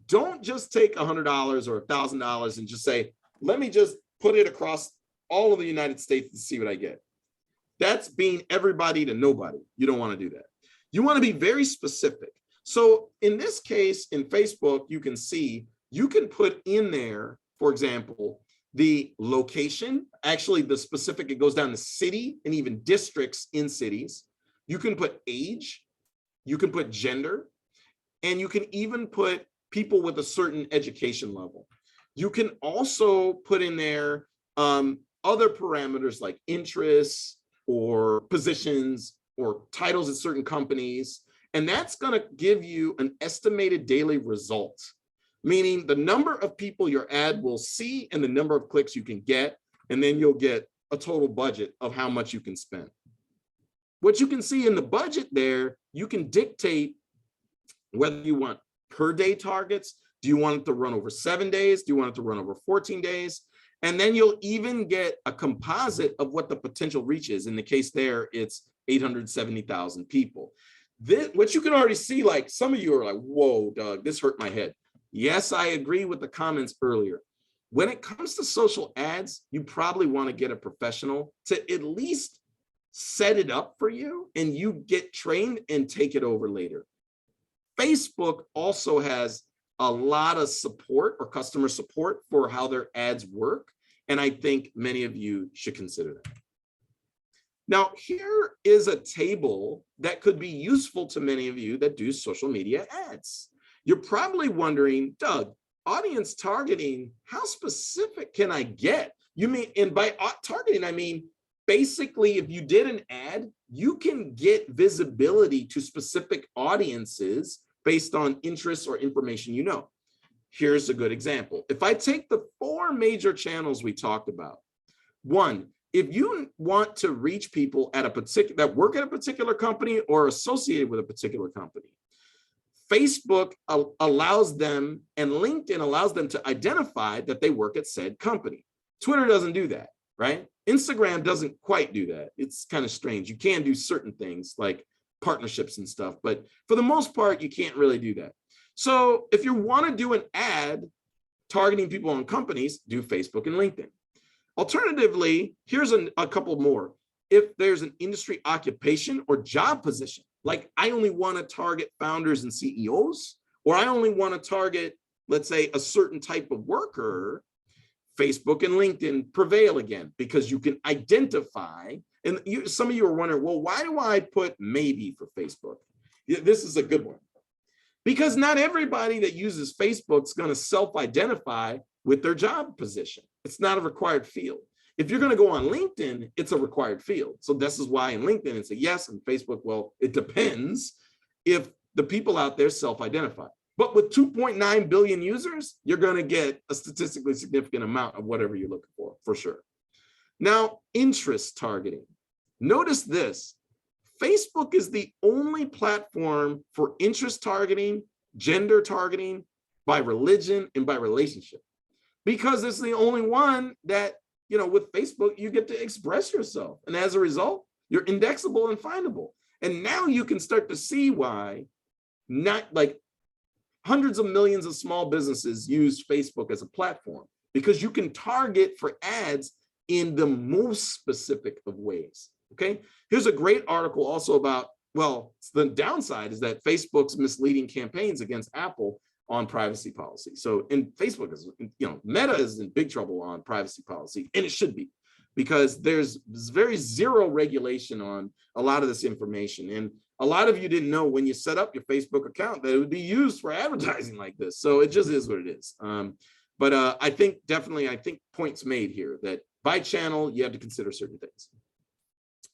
don't just take $100 or $1,000 and just say, let me just put it across all of the United States to see what I get. That's being everybody to nobody. You don't want to do that. You want to be very specific. So in this case, in Facebook, you can see, you can put in there, for example, the location, actually the specific, it goes down to city and even districts in cities. You can put age, you can put gender, and you can even put people with a certain education level. You can also put in there other parameters like interests or positions or titles at certain companies. And that's going to give you an estimated daily result, meaning the number of people your ad will see and the number of clicks you can get. And then you'll get a total budget of how much you can spend. What you can see in the budget there, you can dictate whether you want per day targets. Do you want it to run over 7 days? Do you want it to run over 14 days? And then you'll even get a composite of what the potential reach is. In the case there, it's 870,000 people. What you can already see, like some of you are like, whoa, Doug, this hurt my head. Yes, I agree with the comments earlier. When it comes to social ads, you probably want to get a professional to at least set it up for you and you get trained and take it over later. Facebook also has a lot of support or customer support for how their ads work. And I think many of you should consider that. Now, here is a table that could be useful to many of you that do social media ads. You're probably wondering, Doug, audience targeting, how specific can I get? You mean, and by targeting, I mean, basically, if you did an ad, you can get visibility to specific audiences based on interests or information you know. Here's a good example. If I take the 4 major channels we talked about, 1, if you want to reach people at a particular that work at a particular company or associated with a particular company, Facebook allows them and LinkedIn allows them to identify that they work at said company. Twitter doesn't do that, right? Instagram doesn't quite do that. It's kind of strange. You can do certain things like partnerships and stuff, but for the most part, you can't really do that. So if you want to do an ad targeting people on companies, do Facebook and LinkedIn. Alternatively, here's a couple more. If there's an industry occupation or job position, like I only want to target founders and CEOs, or I only want to target, let's say, a certain type of worker, Facebook and LinkedIn prevail again because you can identify. And some of you are wondering, well, why do I put maybe for Facebook? This is a good one. Because not everybody that uses Facebook is going to self-identify with their job position. It's not a required field. If you're going to go on LinkedIn, it's a required field. So this is why in LinkedIn it's a yes, and Facebook, well, it depends if the people out there self-identify. But with 2.9 billion users, you're going to get a statistically significant amount of whatever you're looking for sure. Now, interest targeting. Notice this. Facebook is the only platform for interest targeting, gender targeting, by religion and by relationship. Because it's the only one that, you know, with Facebook, you get to express yourself. And as a result, you're indexable and findable. And now you can start to see why not like hundreds of millions of small businesses use Facebook as a platform, because you can target for ads in the most specific of ways. Okay, here's a great article also about, well, the downside is that Facebook's misleading campaigns against Apple on privacy policy. So, and Facebook is, you know, Meta is in big trouble on privacy policy, and it should be, because there's very zero regulation on a lot of this information. And a lot of you didn't know when you set up your Facebook account that it would be used for advertising like this. So it just is what it is. But I think definitely, points made here that by channel, you have to consider certain things.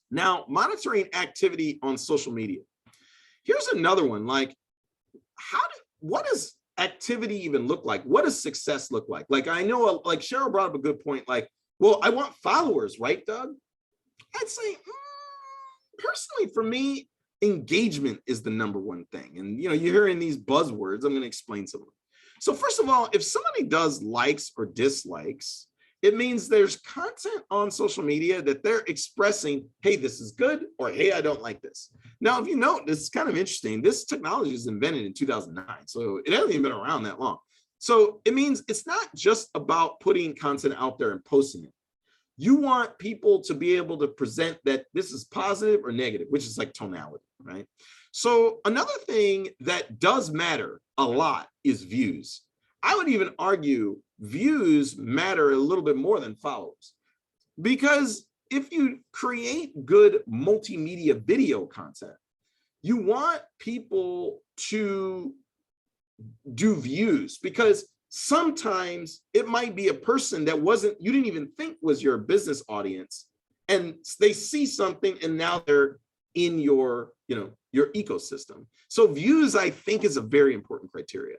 Now, monitoring activity on social media. Here's another one, like, what does activity even look like? What does success look like? Like, I know, like Cheryl brought up a good point, like, well, I want followers, right, Doug? I'd say, personally, for me, engagement is the number one thing. And, you're hearing these buzzwords, I'm going to explain some of them. So first of all, if somebody does likes or dislikes, it means there's content on social media that they're expressing, hey, this is good, or hey, I don't like this. Now, if you note, this is kind of interesting. This technology was invented in 2009, so it hasn't even been around that long. So it means it's not just about putting content out there and posting it. You want people to be able to present that this is positive or negative, which is like tonality, right? So another thing that does matter a lot is views. I would even argue views matter a little bit more than followers, because if you create good multimedia video content, you want people to do views, because sometimes it might be a person that you didn't even think was your business audience, and they see something and now they're in your ecosystem. So views, I think, is a very important criteria.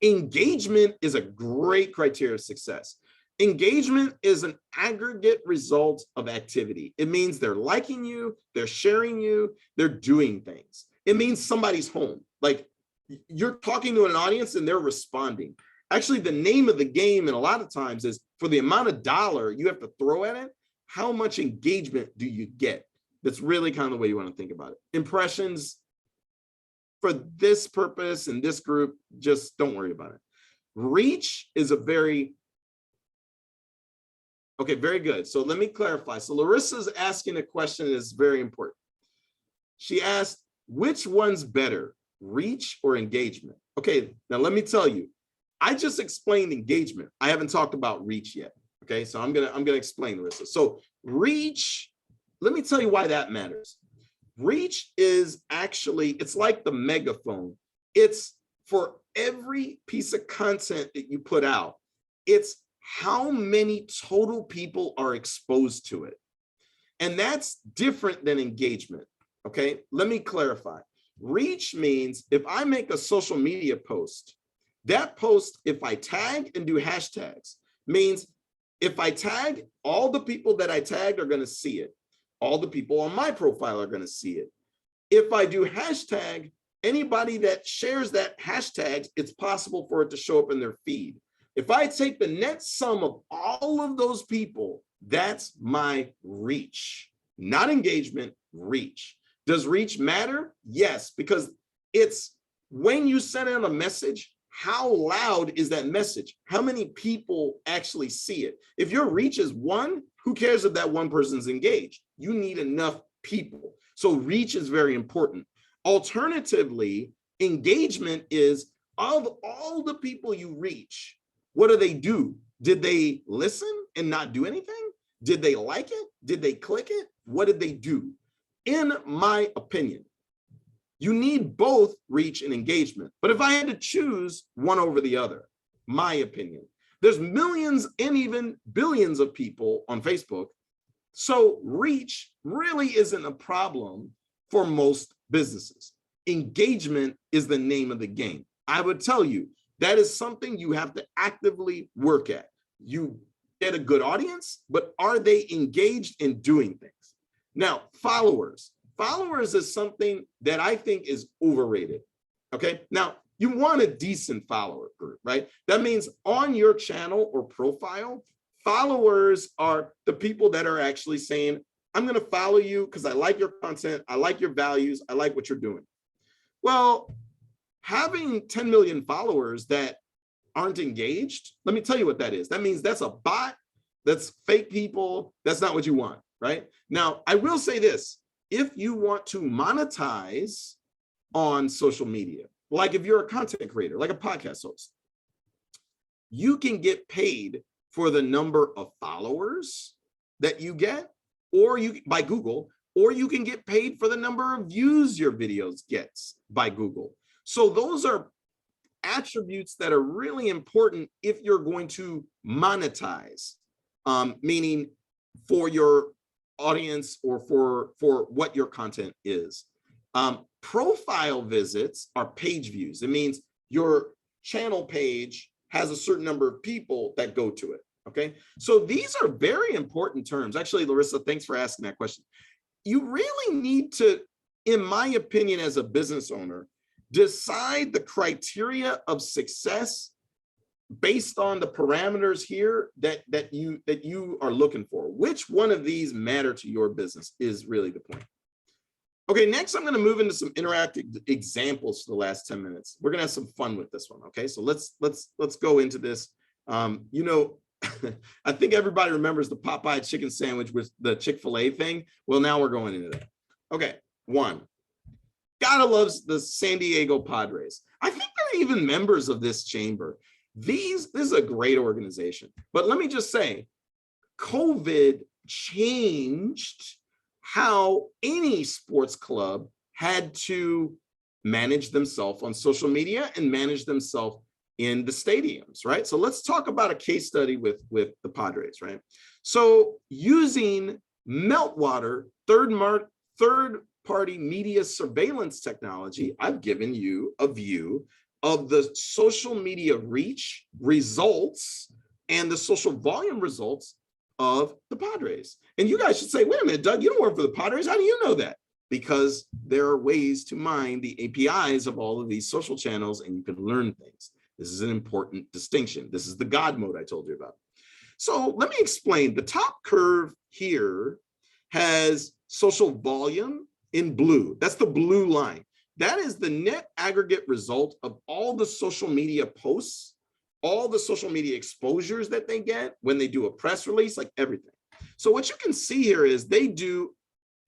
Engagement is a great criteria of success. Engagement is an aggregate result of activity. It means they're liking you, they're sharing you, they're doing things. It means somebody's home. Like, you're talking to an audience and they're responding. Actually, the name of the game, and a lot of times, is for the amount of dollar you have to throw at it, how much engagement do you get? That's really kind of the way you want to think about it. Impressions, for this purpose and this group, just don't worry about it. Reach is very good. So let me clarify. So Larissa's asking a question that is very important. She asked, which one's better, reach or engagement? Okay, now let me tell you, I just explained engagement. I haven't talked about reach yet. Okay, so I'm gonna explain, Larissa. So reach, let me tell you why that matters. Reach is actually, it's like the megaphone. It's for every piece of content that you put out, it's how many total people are exposed to it. And that's different than engagement. Okay, let me clarify. Reach means if I make a social media post, that post, if I tag and do hashtags, means if I tag, all the people that I tagged are going to see it. All the people on my profile are going to see it. If I do hashtag, anybody that shares that hashtag, it's possible for it to show up in their feed. If I take the net sum of all of those people, that's my reach. Not engagement, reach. Does reach matter? Yes, because it's when you send out a message, how loud is that message? How many people actually see it? If your reach is 1, who cares if that one person's engaged? You need enough people. So reach is very important. Alternatively, engagement is, of all the people you reach, what do? Did they listen and not do anything? Did they like it? Did they click it? What did they do? In my opinion, you need both reach and engagement. But if I had to choose one over the other, my opinion, there's millions and even billions of people on Facebook. So reach really isn't a problem for most businesses. Engagement is the name of the game. I would tell you, that is something you have to actively work at. You get a good audience, but are they engaged in doing things? Now, followers. Followers is something that I think is overrated. Okay. Now, you want a decent follower group, right? That means on your channel or profile, followers are the people that are actually saying, I'm going to follow you because I like your content, I like your values, I like what you're doing. Well, having 10 million followers that aren't engaged, let me tell you what that is. That means that's a bot, that's fake people, that's not what you want, right? Now, I will say this, if you want to monetize on social media, like if you're a content creator, like a podcast host, you can get paid for the number of followers that you get, or by Google, or you can get paid for the number of views your videos gets by Google. So those are attributes that are really important if you're going to monetize, meaning for your audience or for what your content is. Profile visits are page views. It means your channel page has a certain number of people that go to it. Okay, so these are very important terms. Actually, Larissa, thanks for asking that question. You really need to, in my opinion, as a business owner, decide the criteria of success based on the parameters here that you are looking for. Which one of these matter to your business is really the point. Okay, next I'm going to move into some interactive examples for the last 10 minutes. We're going to have some fun with this one. Okay, so let's go into this. You know, I think everybody remembers the Popeye chicken sandwich with the Chick-fil-A thing. Well, now we're going into that. Okay, one, gotta loves the San Diego Padres. I think they're even members of this chamber. This is a great organization, but let me just say, COVID changed how any sports club had to manage themselves on social media and manage themselves in the stadiums, right? So let's talk about a case study with the Padres, right? So using Meltwater third-party media surveillance technology, I've given you a view of the social media reach results and the social volume results of the Padres. And you guys should say, wait a minute, Doug, you don't work for the Padres. How do you know that? Because there are ways to mine the APIs of all of these social channels and you can learn things. This is an important distinction. This is the God mode I told you about. So let me explain. The top curve here has social volume in blue. That's the blue line. That is the net aggregate result of all the social media posts, all the social media exposures that they get when they do a press release, like everything. So what you can see here is they do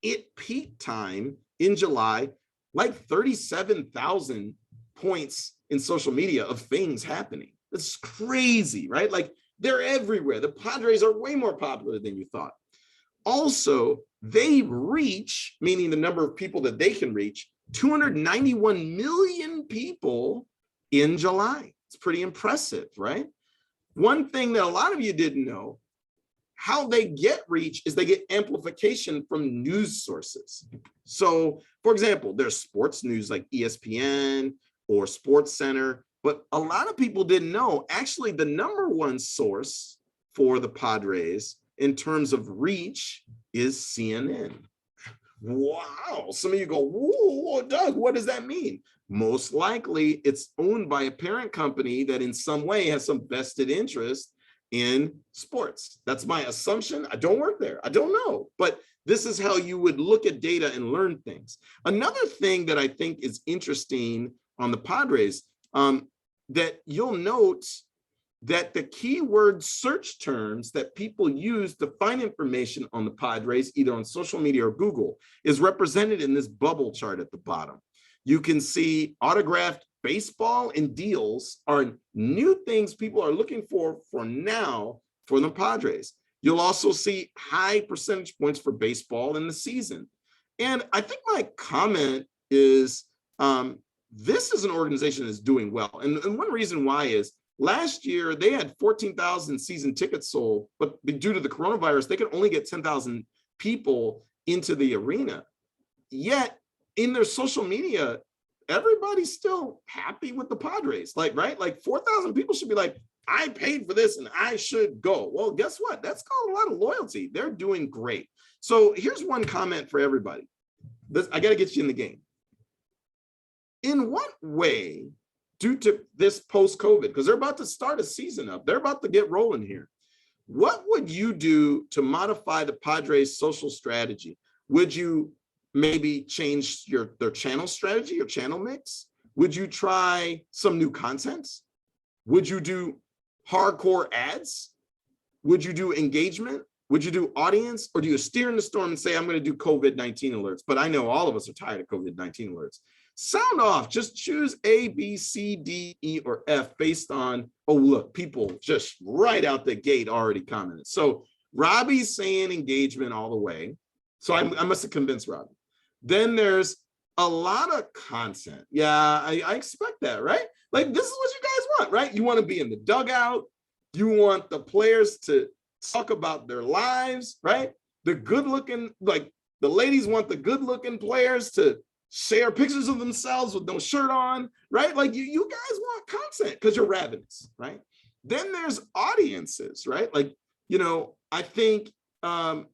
at peak time in July, like 37,000 points in social media of things happening. It's crazy, right? Like they're everywhere. The Padres are way more popular than you thought. Also, they reach, meaning the number of people that they can reach, 291 million people in July. It's pretty impressive, right? One thing that a lot of you didn't know, how they get reach is they get amplification from news sources. So, for example, there's sports news like ESPN or Sports Center, but a lot of people didn't know, actually the number one source for the Padres in terms of reach is CNN. Wow, some of you go, whoa, Doug, what does that mean? Most likely it's owned by a parent company that in some way has some vested interest in sports. That's my assumption. I don't work there. I don't know, but this is how you would look at data and learn things. Another thing that I think is interesting on the Padres, that you'll note that the keyword search terms that people use to find information on the Padres, either on social media or Google, is represented in this bubble chart at the bottom. You can see autographed baseball and deals are new things people are looking for now for the Padres. You'll also see high percentage points for baseball in the season. And I think my comment is, this is an organization that's doing well. And one reason why is, last year, they had 14,000 season tickets sold, but due to the coronavirus, they could only get 10,000 people into the arena. Yet, in their social media, everybody's still happy with the Padres. Like, right? Like 4,000 people should be like, I paid for this and I should go. Well, guess what? That's called a lot of loyalty. They're doing great. So here's one comment for everybody. I got to get you in the game. In what way, due to this post-COVID, because they're about to start a season up, they're about to get rolling here, what would you do to modify the Padres' social strategy? Would you maybe change their channel strategy, your channel mix? Would you try some new content? Would you do hardcore ads? Would you do engagement? Would you do audience? Or do you steer in the storm and say, I'm going to do COVID-19 alerts? But I know all of us are tired of COVID-19 alerts. Sound off, just choose A, B, C, D, E, or F based on, oh, look, people just right out the gate already commented. So Robbie's saying engagement all the way. So I must have convinced Robbie. Then there's a lot of content. Yeah, I expect that, right? Like, this is what you guys want, right? You want to be in the dugout. You want the players to talk about their lives, right? the good looking, like the ladies want the good looking players to share pictures of themselves with no shirt on, right? Like you guys want content because you're ravenous, right? Then there's audiences, right? Like, you know, I think, and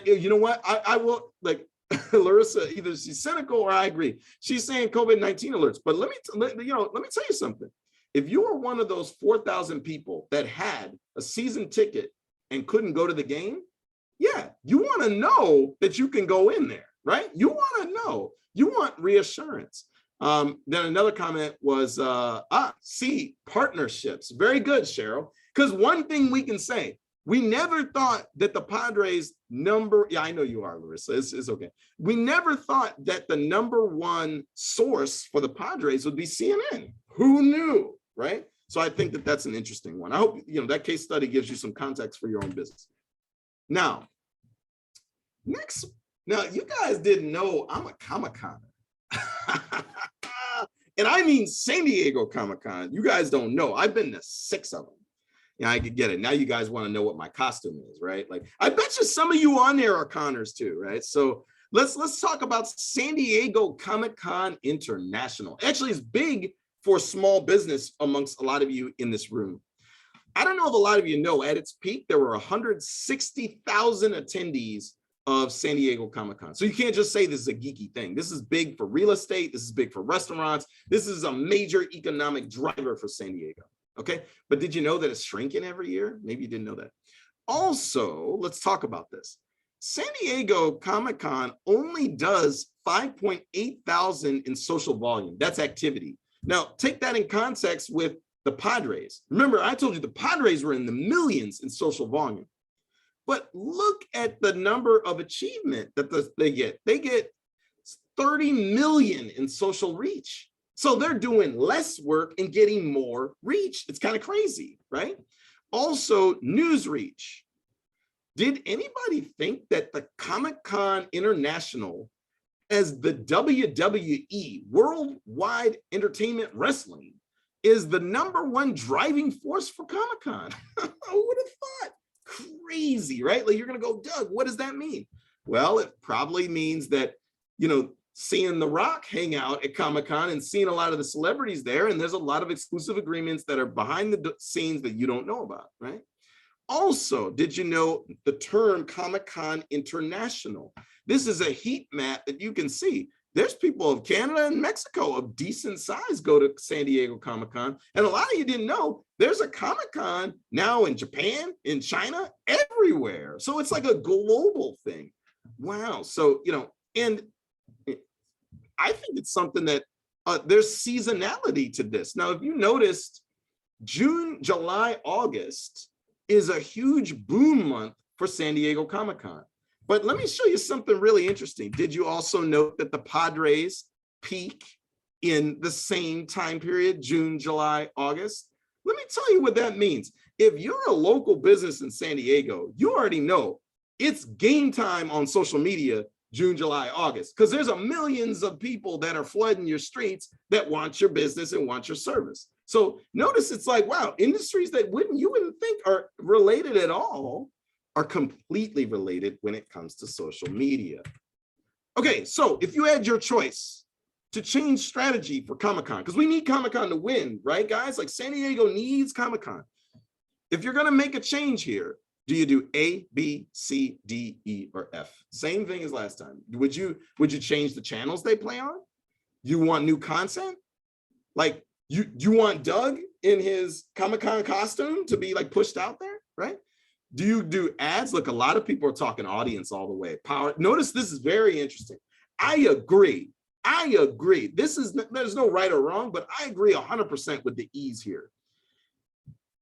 you know what, I will, like, Larissa, either she's cynical or I agree. She's saying COVID-19 alerts, but let me tell you something. If you were one of those 4,000 people that had a season ticket and couldn't go to the game, yeah, you want to know that you can go in there, right? You want to know, you want reassurance. Then another comment was, see, partnerships. Very good, Cheryl. Because one thing we can say, we never thought that the Padres yeah, I know you are, Larissa, it's okay. We never thought that the #1 source for the Padres would be CNN. Who knew, right? So I think that that's an interesting one. I hope, you know, that case study gives you some context for your own business. Now, you guys didn't know I'm a Comic-Coner. And I mean San Diego Comic-Con. You guys don't know. I've been to 6 of them. Yeah, I could get it. Now you guys want to know what my costume is, right? Like, I bet you some of you on there are Connors too, right? So let's talk about San Diego Comic-Con International. Actually, it's big for small business amongst a lot of you in this room. I don't know if a lot of you know, at its peak, there were 160,000 attendees of San Diego Comic-Con. So you can't just say this is a geeky thing. This is big for real estate. This is big for restaurants. This is a major economic driver for San Diego. Okay, but did you know that it's shrinking every year? Maybe you didn't know that. Also, let's talk about this. San Diego Comic-Con only does 5.8 thousand in social volume. That's activity. Now, take that in context with the Padres. Remember, I told you the Padres were in the millions in social volume. But look at the number of achievement that they get. They get 30 million in social reach. So they're doing less work and getting more reach. It's kind of crazy, right? Also, news reach. Did anybody think that the ComicCon International, as the WWE, Worldwide Entertainment Wrestling, is the #1 driving force for Comic-Con? Who would have thought? Crazy, right? Like, you're gonna go, Doug, what does that mean? Well, it probably means that, you know, seeing The Rock hang out at Comic-Con and seeing a lot of the celebrities there, and there's a lot of exclusive agreements that are behind the scenes that you don't know about, right? Also, did you know the term ComicCon International? This is a heat map that you can see. There's people of Canada and Mexico of decent size go to San Diego Comic-Con. And a lot of you didn't know there's a Comic-Con now in Japan, in China, everywhere. So it's like a global thing. Wow. So, you know, and I think it's something that there's seasonality to this. Now, if you noticed, June, July, August is a huge boom month for San Diego Comic-Con. But let me show you something really interesting. Did you also note that the Padres peak in the same time period, June, July, August? Let me tell you what that means. If you're a local business in San Diego, you already know it's game time on social media, June, July, August, because there's millions of people that are flooding your streets that want your business and want your service. So notice it's like, wow, industries that you wouldn't think are related at all are completely related when it comes to social media. Okay, so if you had your choice to change strategy for Comic-Con, because we need Comic-Con to win, right, guys? Like, San Diego needs Comic-Con. If you're gonna make a change here, do you do A, B, C, D, E, or F? Same thing as last time. Would you change the channels they play on? You want new content? Like, you want Doug in his Comic-Con costume to be like pushed out there, right? Do you do ads? Look, a lot of people are talking audience all the way. Power. Notice this is very interesting. I agree. There's no right or wrong, but I agree 100% with the E's here.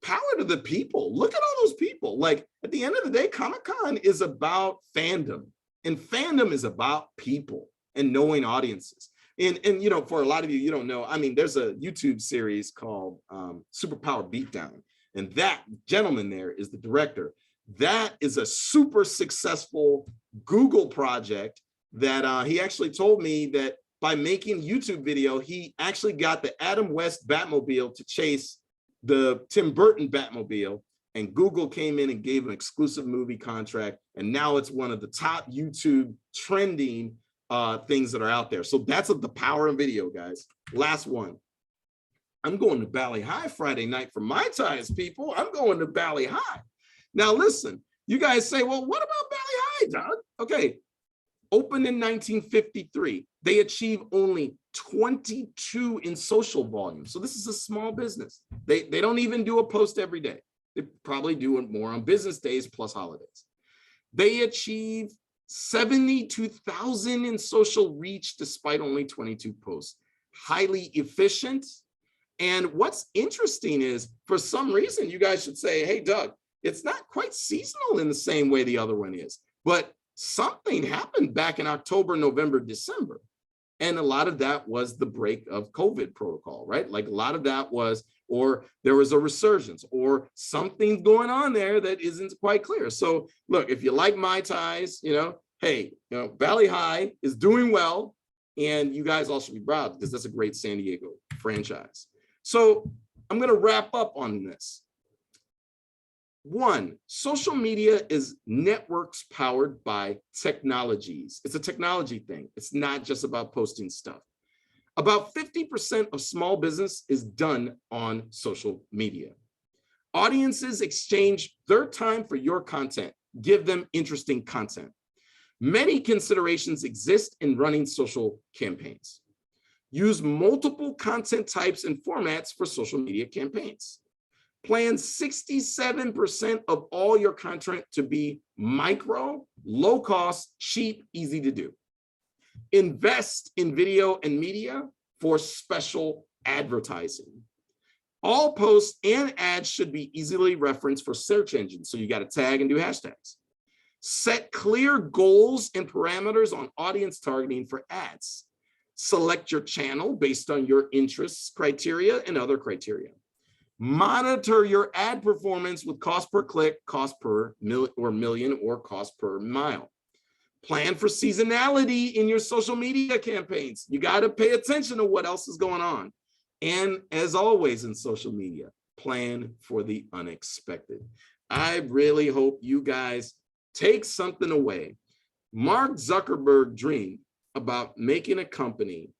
Power to the people. Look at all those people. Like, at the end of the day, Comic-Con is about fandom, and fandom is about people and knowing audiences. And you know, for a lot of you don't know, I mean, there's a YouTube series called Superpower Beatdown. And that gentleman there is the director. That is a super successful Google project that he actually told me that by making YouTube video, he actually got the Adam West Batmobile to chase the Tim Burton Batmobile. and Google came in and gave an exclusive movie contract, and now it's one of the top YouTube trending things that are out there. So that's the power of video, guys. Last one. I'm going to Bali High Friday night for Mai Tais, people. I'm going to Bali High. Now listen, you guys say, well, what about Bali High, Doug? Okay, opened in 1953. They achieve only 22 in social volume. So this is a small business. They don't even do a post every day. They probably do it more on business days plus holidays. They achieve 72,000 in social reach despite only 22 posts. Highly efficient. And what's interesting is, for some reason, you guys should say, hey, Doug, it's not quite seasonal in the same way the other one is, but something happened back in October, November, December. And a lot of that was the break of COVID protocol, right? Like a lot of that was, or there was a resurgence or something going on there that isn't quite clear. So look, if you like Mai Tais, hey, Bali High is doing well, and you guys all should be proud because that's a great San Diego franchise. So I'm going to wrap up on this. One, social media is networks powered by technologies. It's a technology thing. It's not just about posting stuff. About 50% of small business is done on social media. Audiences exchange their time for your content. Give them interesting content. Many considerations exist in running social campaigns. Use multiple content types and formats for social media campaigns. Plan 67% of all your content to be micro, low cost, cheap, easy to do. Invest in video and media for special advertising. All posts and ads should be easily referenced for search engines, so you got to tag and do hashtags. Set clear goals and parameters on audience targeting for ads. Select your channel based on your interests criteria and other criteria. Monitor your ad performance with cost per click, cost per million, or cost per mile. Plan for seasonality in your social media campaigns. You got to pay attention to what else is going on. And as always in social media, plan for the unexpected. I really hope you guys take something away. Mark Zuckerberg dreamed about making a company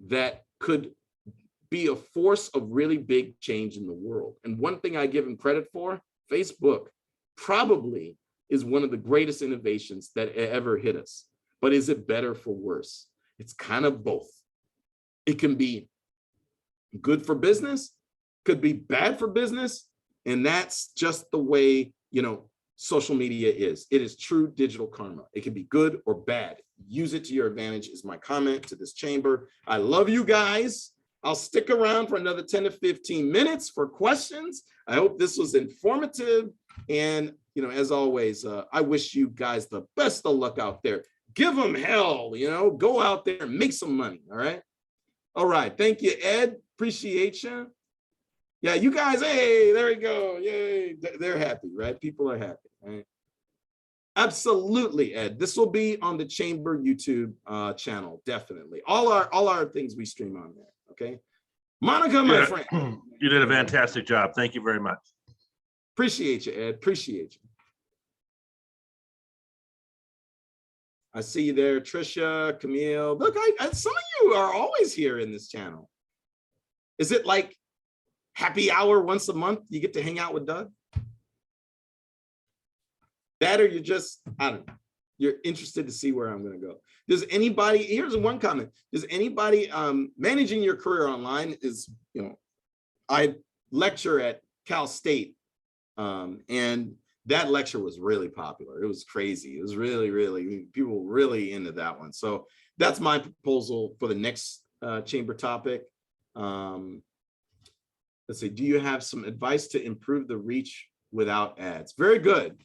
that could be a force of really big change in the world. And one thing I give him credit for, Facebook probably is one of the greatest innovations that ever hit us. But is it better for worse? It's kind of both. It can be good for business, could be bad for business, and that's just the way, social media is. It is true digital karma. It can be good or bad. Use it to your advantage is my comment to this chamber. I love you guys. I'll stick around for another 10 to 15 minutes for questions. I hope this was informative. And, as always, I wish you guys the best of luck out there. Give them hell, go out there and make some money. All right. All right. Thank you, Ed. Appreciate you. Yeah, you guys, hey, there we go. Yay. They're happy, right? People are happy, right? Absolutely, Ed. This will be on the Chamber YouTube channel, definitely. All our things we stream on there, okay? Monica, my friend. You did a fantastic job. Thank you very much. Appreciate you, Ed. Appreciate you. I see you there, Trisha, Camille. Look, some of you are always here in this channel. Is it like happy hour once a month? You get to hang out with Doug? That, or you're just, I don't know, you're interested to see where I'm going to go. Does anybody, here's one comment. Does anybody, managing your career online is, I lecture at Cal State, and that lecture was really popular. It was crazy. It was really, people were really into that one. So that's my proposal for the next chamber topic. Let's see, do you have some advice to improve the reach without ads? Very good.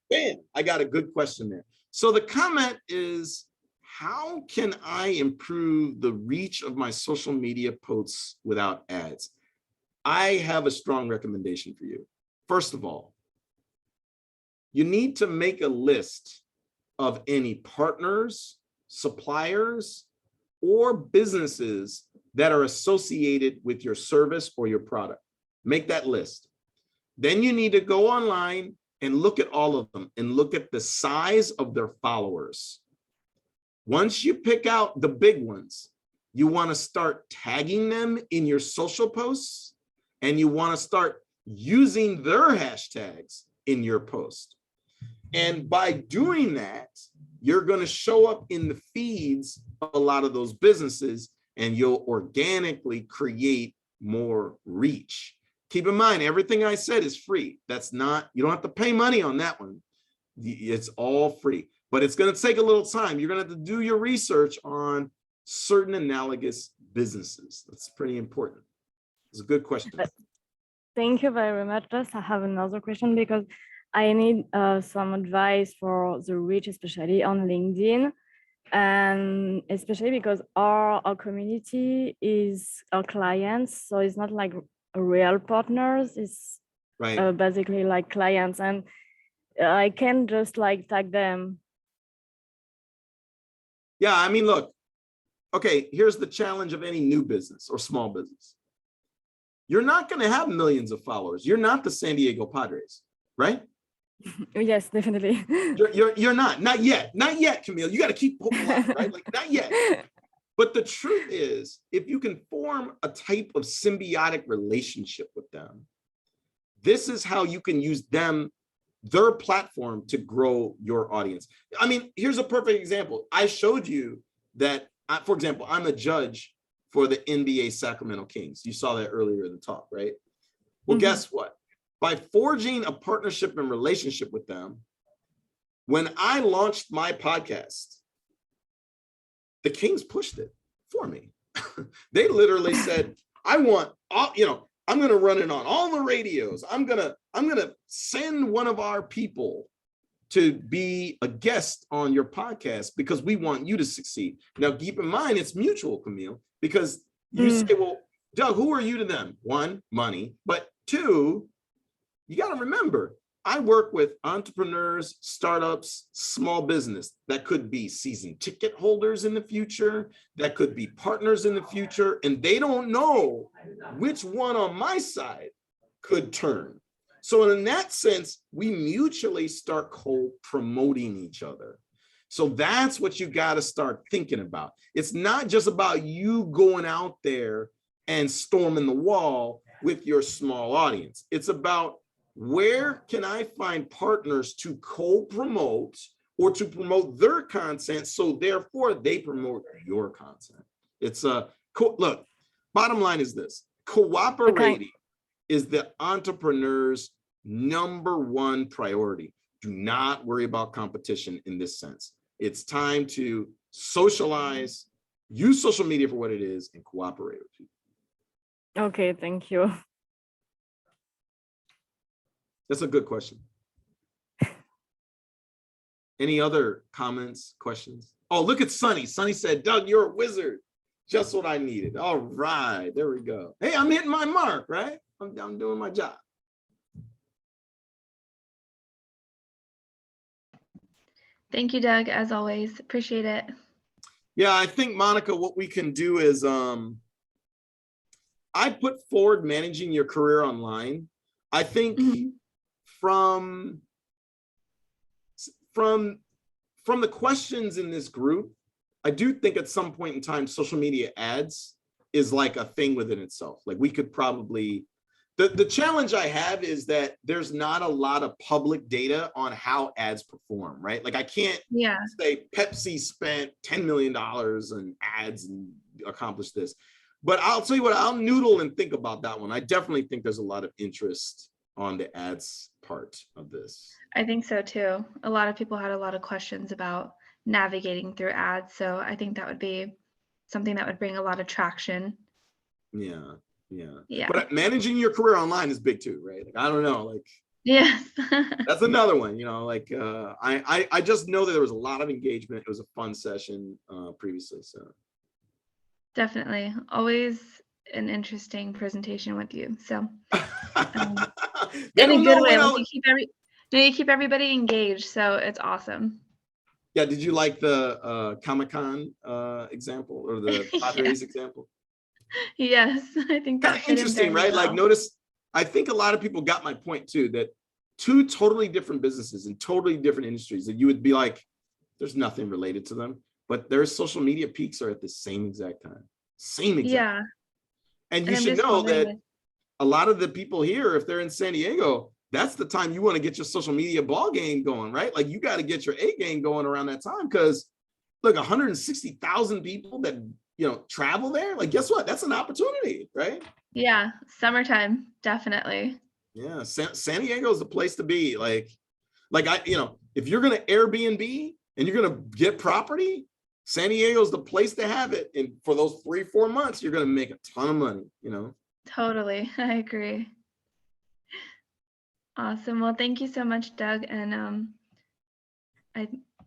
Bam, I got a good question there. So the comment is, how can I improve the reach of my social media posts without ads? I have a strong recommendation for you. First of all, you need to make a list of any partners, suppliers, or businesses that are associated with your service or your product. Make that list. Then you need to go online and look at all of them and look at the size of their followers. Once you pick out the big ones, you want to start tagging them in your social posts, and you want to start using their hashtags in your post. And by doing that, you're going to show up in the feeds of a lot of those businesses, and you'll organically create more reach. Keep in mind, everything I said is free. That's not, you don't have to pay money on that one. It's all free, but it's going to take a little time. You're going to have to do your research on certain analogous businesses. That's pretty important. It's a good question. Thank you very much. Just I have another question because I need some advice for the reach, especially on LinkedIn, and especially because our community is our clients, so it's not like real partners. It's Right. basically like clients, and I can just like tag them. Yeah, I mean, look, okay, here's the challenge of any new business or small business. You're not going to have millions of followers. You're not the San Diego Padres, right? Yes, definitely. You're not yet, Camille. You got to keep hope alive, right? Like, not yet. But the truth is, if you can form a type of symbiotic relationship with them, this is how you can use them, their platform, to grow your audience. I mean, here's a perfect example. I showed you that, for example, I'm a judge for the NBA Sacramento Kings. You saw that earlier in the talk, right? Well, guess what? By forging a partnership and relationship with them, when I launched my podcast, the Kings pushed it for me. They literally said, I want all, I'm going to run it on all the radios. I'm going to send one of our people to be a guest on your podcast because we want you to succeed. Now, keep in mind, it's mutual, Camille, because you say, well, Doug, who are you to them? One, money, but two, you got to remember, I work with entrepreneurs, startups, small business. That could be season ticket holders in the future. That could be partners in the future. And they don't know which one on my side could turn. So in that sense, we mutually start co-promoting each other. So that's what you got to start thinking about. It's not just about you going out there and storming the wall with your small audience. It's about, where can I find partners to co-promote or to promote their content, so therefore they promote your content? It's a look, bottom line is this: cooperating is the entrepreneur's #1 priority. Do not worry about competition in this sense. It's time to socialize, use social media for what it is, and cooperate with people. Okay, thank you. That's a good question. Any other comments, questions? Oh, look at Sunny. Sunny said, Doug, you're a wizard. Just what I needed. All right, there we go. Hey, I'm hitting my mark, right? I'm doing my job. Thank you, Doug, as always. Appreciate it. Yeah, I think, Monica, what we can do is I put forward managing your career online. I think from the questions in this group, I do think at some point in time, social media ads is like a thing within itself. Like, we could probably, the challenge I have is that there's not a lot of public data on how ads perform, right? Like, I can't say Pepsi spent $10 million on ads and accomplished this. But I'll tell you what, I'll noodle and think about that one. I definitely think there's a lot of interest on the ads part of this. I think so too. A lot of people had a lot of questions about navigating through ads. So I think that would be something that would bring a lot of traction. Yeah. Yeah. But managing your career online is big too, right? Like, I don't know, like, yes. that's another one, like, I just know that there was a lot of engagement. It was a fun session previously, so. Definitely. Always an interesting presentation with you. So in a good way. Like, you keep everybody engaged. So it's awesome. Yeah. Did you like the ComicCon example or the Padres example? Yes, I think Kind that's of interesting, right? Like, notice I think a lot of people got my point too, that two totally different businesses in totally different industries that you would be like, there's nothing related to them, but their social media peaks are at the same exact time. Same exact. Yeah. And you I'm should just know wondering, that like, a lot of the people here, if they're in San Diego, that's the time you want to get your social media ball game going, right? Like you got to get your A game going around that time, because look, 160,000 people that, you know, travel there, like guess what? That's an opportunity, right? yeah, summertime, definitely. Yeah, San Diego is the place to be. Like I, you know, if you're gonna Airbnb and you're gonna get property, San Diego is the place to have it. And for those 3-4 months, you're gonna make a ton of money, you know. Totally. I agree. Awesome. Well, thank you so much, Doug. And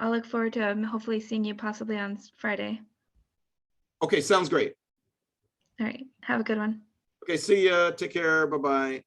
I'll look forward to hopefully seeing you possibly on Friday. Okay, sounds great. All right. Have a good one. Okay, see ya. Take care. Bye-bye.